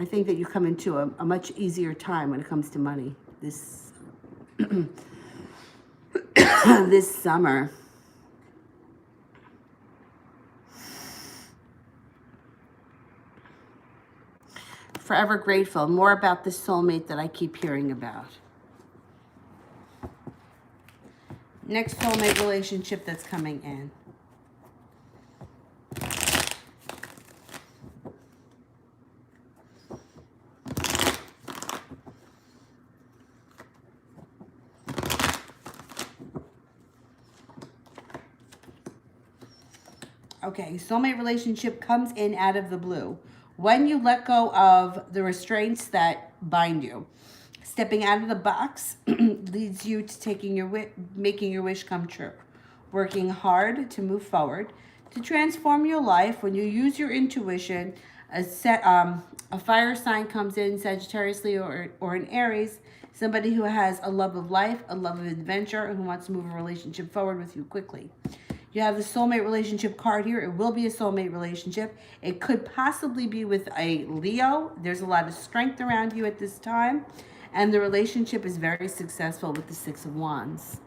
I think that you come into a much easier time when it comes to money this this summer. Forever grateful. More about this soulmate that I keep hearing about. Next soulmate relationship that's coming in. Okay, soulmate relationship comes in out of the blue. When you let go of the restraints that bind you, Stepping out of the box leads you to making your wish come true. Working hard to move forward, to transform your life. When you use your intuition, a fire sign comes in, Sagittarius, Leo, or an Aries, somebody who has a love of life, a love of adventure, and who wants to move a relationship forward with you quickly. You have the soulmate relationship card here. It will be a soulmate relationship. It could possibly be with a Leo. There's a lot of strength around you at this time. And the relationship is very successful with the Six of Wands.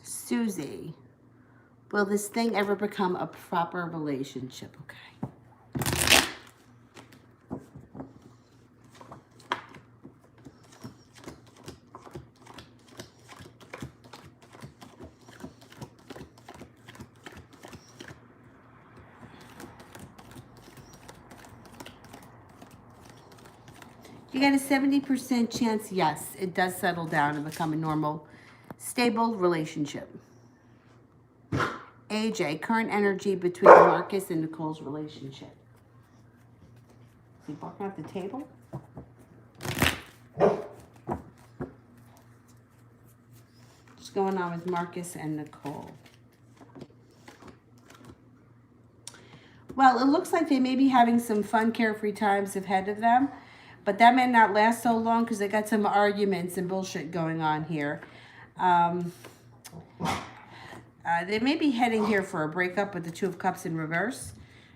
Susie, will this thing ever become a proper relationship? Okay. You got a 70% chance, yes, it does settle down and become a normal, stable relationship. AJ, current energy between Marcus and Nicole's relationship. Is he barking at the table? What's going on with Marcus and Nicole? Well, it looks like they may be having some fun, carefree times ahead of them. But that may not last so long because they got some arguments and bullshit going on here. They may be heading here for a breakup with the Two of Cups in reverse.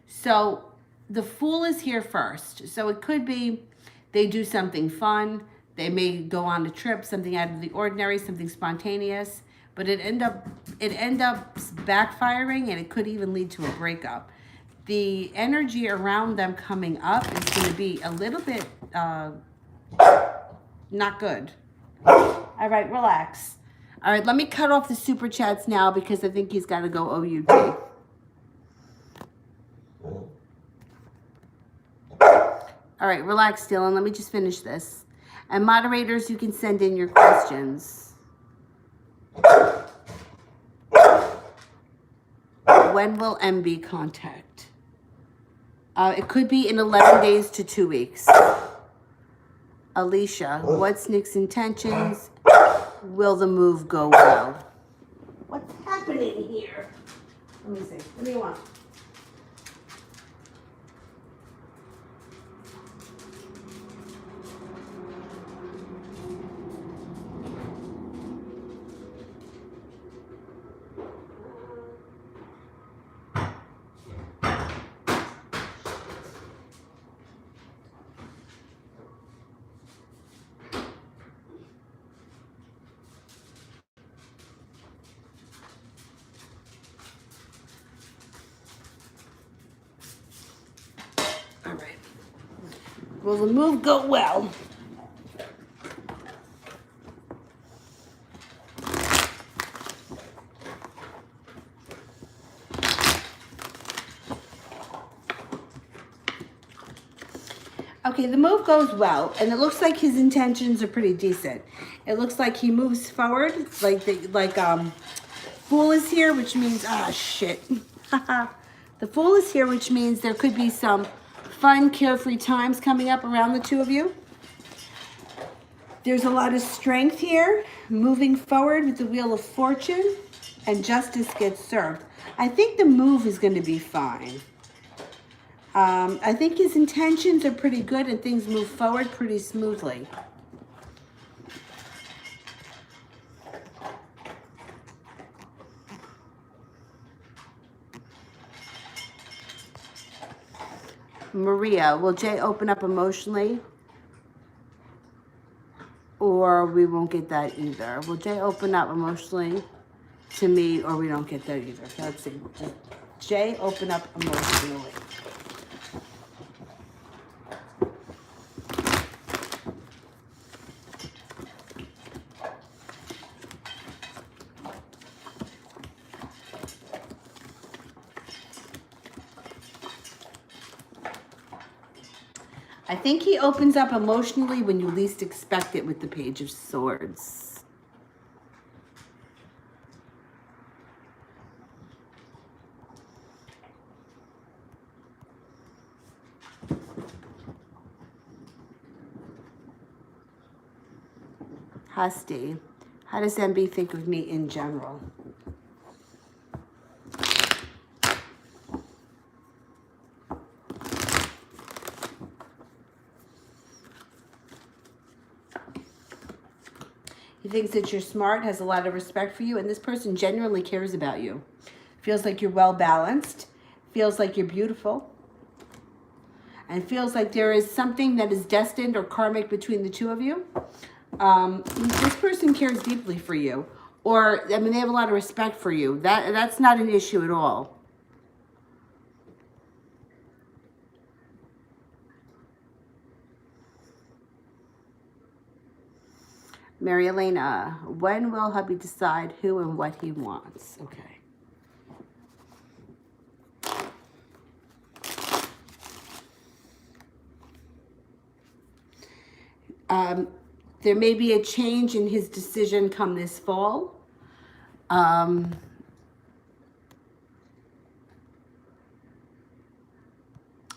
So the Fool is here first. So it could be they do something fun. They may go on a trip, something out of the ordinary, something spontaneous. But it end up backfiring, and it could even lead to a breakup. The energy around them coming up is going to be a little bit not good. All right, relax. All right, let me cut off the super chats now because I think he's got to go OUT. All right, relax, Dylan. Let me just finish this. And moderators, you can send in your questions. When will MB contact? It could be in 11 days to 2 weeks. Alicia, what's Nick's intentions? Will the move go well? What's happening here? Let me see. What do you want? All right. Will the move go well? Okay, the move goes well, and it looks like his intentions are pretty decent. It looks like he moves forward, Fool is here, which means, shit. The Fool is here, which means there could be some fun, carefree times coming up around the two of you. There's a lot of strength here, moving forward with the Wheel of Fortune, and justice gets served. I think the move is going to be fine. I think his intentions are pretty good and things move forward pretty smoothly. Maria, will Jay open up emotionally? Or we won't get that either. Will Jay open up emotionally to me, or we don't get that either? Let's see. Jay open up emotionally. I think he opens up emotionally when you least expect it with the Page of Swords. Husty, how does MB think of me in general? He thinks that you're smart, has a lot of respect for you, and this person genuinely cares about you. Feels like you're well balanced, feels like you're beautiful, and feels like there is something that is destined or karmic between the two of you. This person cares deeply for you, or I mean, they have a lot of respect for you. That's not an issue at all. Mary Elena, when will hubby decide who and what he wants? Okay. There may be a change in his decision come this fall.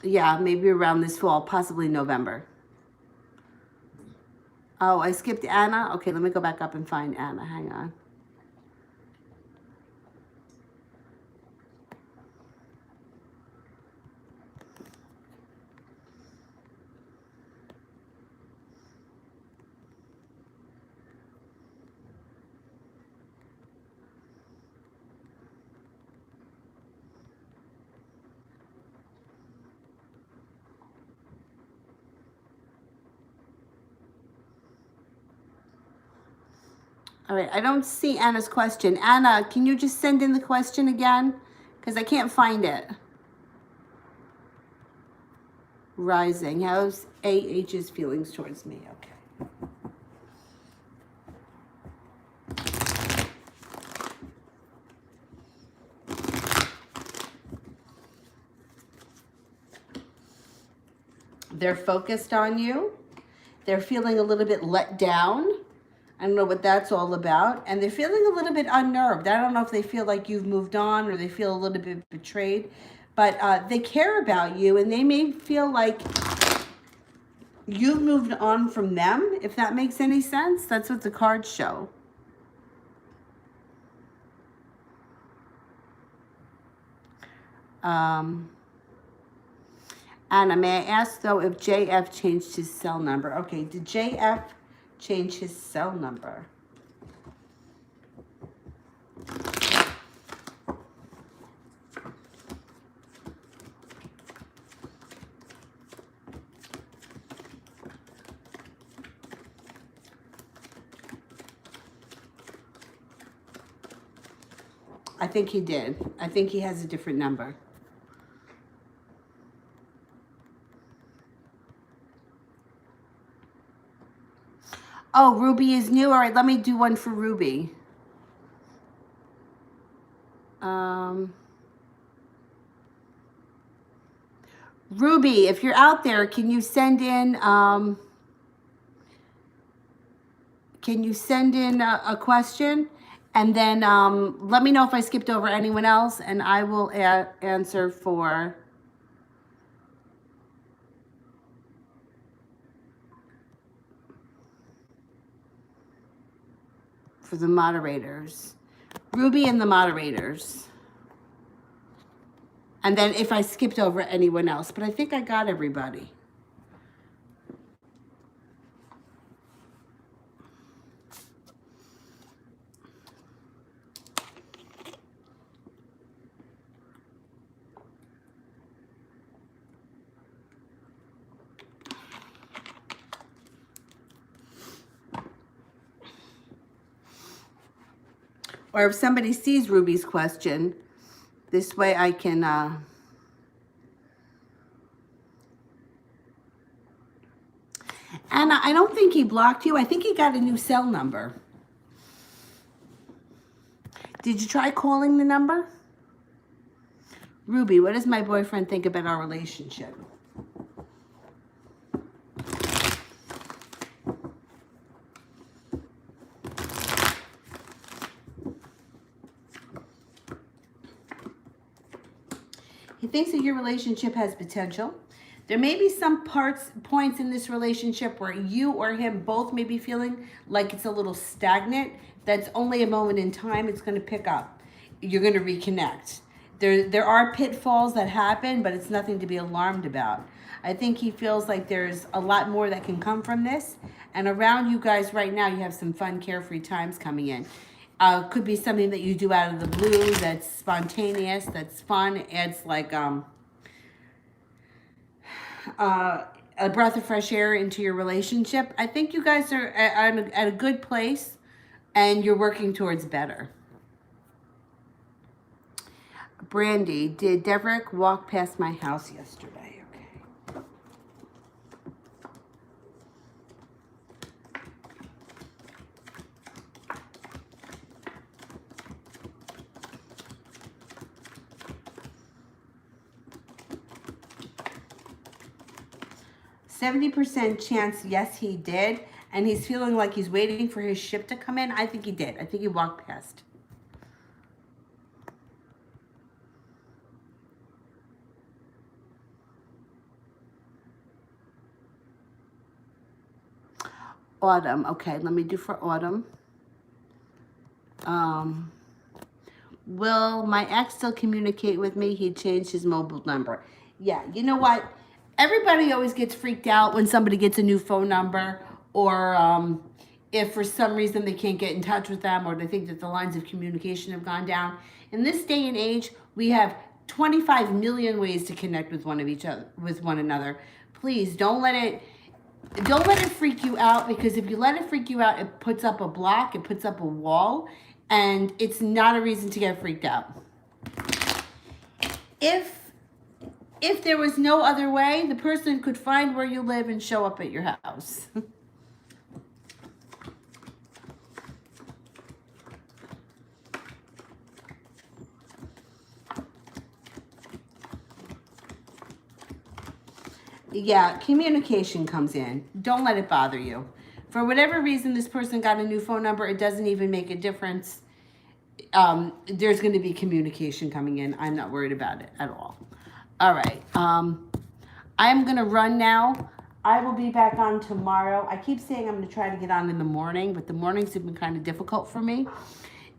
Yeah, maybe around this fall, possibly November. Oh, I skipped Anna. Okay, let me go back up and find Anna. Hang on. All right, I don't see Anna's question. Anna, can you just send in the question again? Because I can't find it. Rising. How's AH's feelings towards me? Okay. They're focused on you. They're feeling a little bit let down. I don't know what that's all about. And they're feeling a little bit unnerved. I don't know if they feel like you've moved on or they feel a little bit betrayed. But they care about you, and they may feel like you've moved on from them, if that makes any sense. That's what the cards show. Anna, may I ask, though, if JF changed his cell number? Okay, did JF change his cell number? I think he did. I think he has a different number. Oh, Ruby is new. All right, let me do one for Ruby. Ruby, if you're out there, can you send in a question? And then let me know if I skipped over anyone else, and I will answer for the moderators. Ruby and the moderators. And then if I skipped over anyone else, but I think I got everybody. Or if somebody sees Ruby's question, this way I can... Anna, I don't think he blocked you. I think he got a new cell number. Did you try calling the number? Ruby, what does my boyfriend think about our relationship? thinks that your relationship has potential. There may be some points in this relationship where you or him both may be feeling like it's a little stagnant. That's only a moment in time. It's going to pick up. You're going to reconnect. There are pitfalls that happen, but it's nothing to be alarmed about. I think he feels like there's a lot more that can come from this. And around you guys right now, you have some fun, carefree times coming in. Could be something that you do out of the blue that's spontaneous, that's fun. Adds like a breath of fresh air into your relationship. I think you guys are at a good place, and you're working towards better. Brandy, did Deverick walk past my house yesterday? Okay. %70 chance, yes, he did. And he's feeling like he's waiting for his ship to come in. I think he did. I think he walked past. Autumn. Okay, let me do for Autumn. Will my ex still communicate with me? He changed his mobile number. Yeah, you know what? Everybody always gets freaked out when somebody gets a new phone number, or if for some reason they can't get in touch with them, or they think that the lines of communication have gone down. In this day and age, we have 25 million ways to connect with one another. Please don't let it freak you out, because if you let it freak you out, it puts up a block, it puts up a wall, and it's not a reason to get freaked out. If there was no other way, the person could find where you live and show up at your house. Yeah, communication comes in. Don't let it bother you. For whatever reason this person got a new phone number, it doesn't even make a difference. There's going to be communication coming in. I'm not worried about it at all. All right. I'm going to run now. I will be back on tomorrow. I keep saying I'm going to try to get on in the morning, but the mornings have been kind of difficult for me.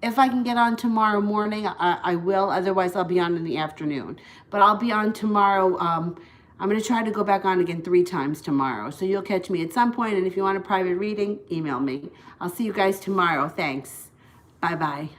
If I can get on tomorrow morning, I will. Otherwise, I'll be on in the afternoon. But I'll be on tomorrow. I'm going to try to go back on again 3 times tomorrow. So you'll catch me at some point. And if you want a private reading, email me. I'll see you guys tomorrow. Thanks. Bye-bye.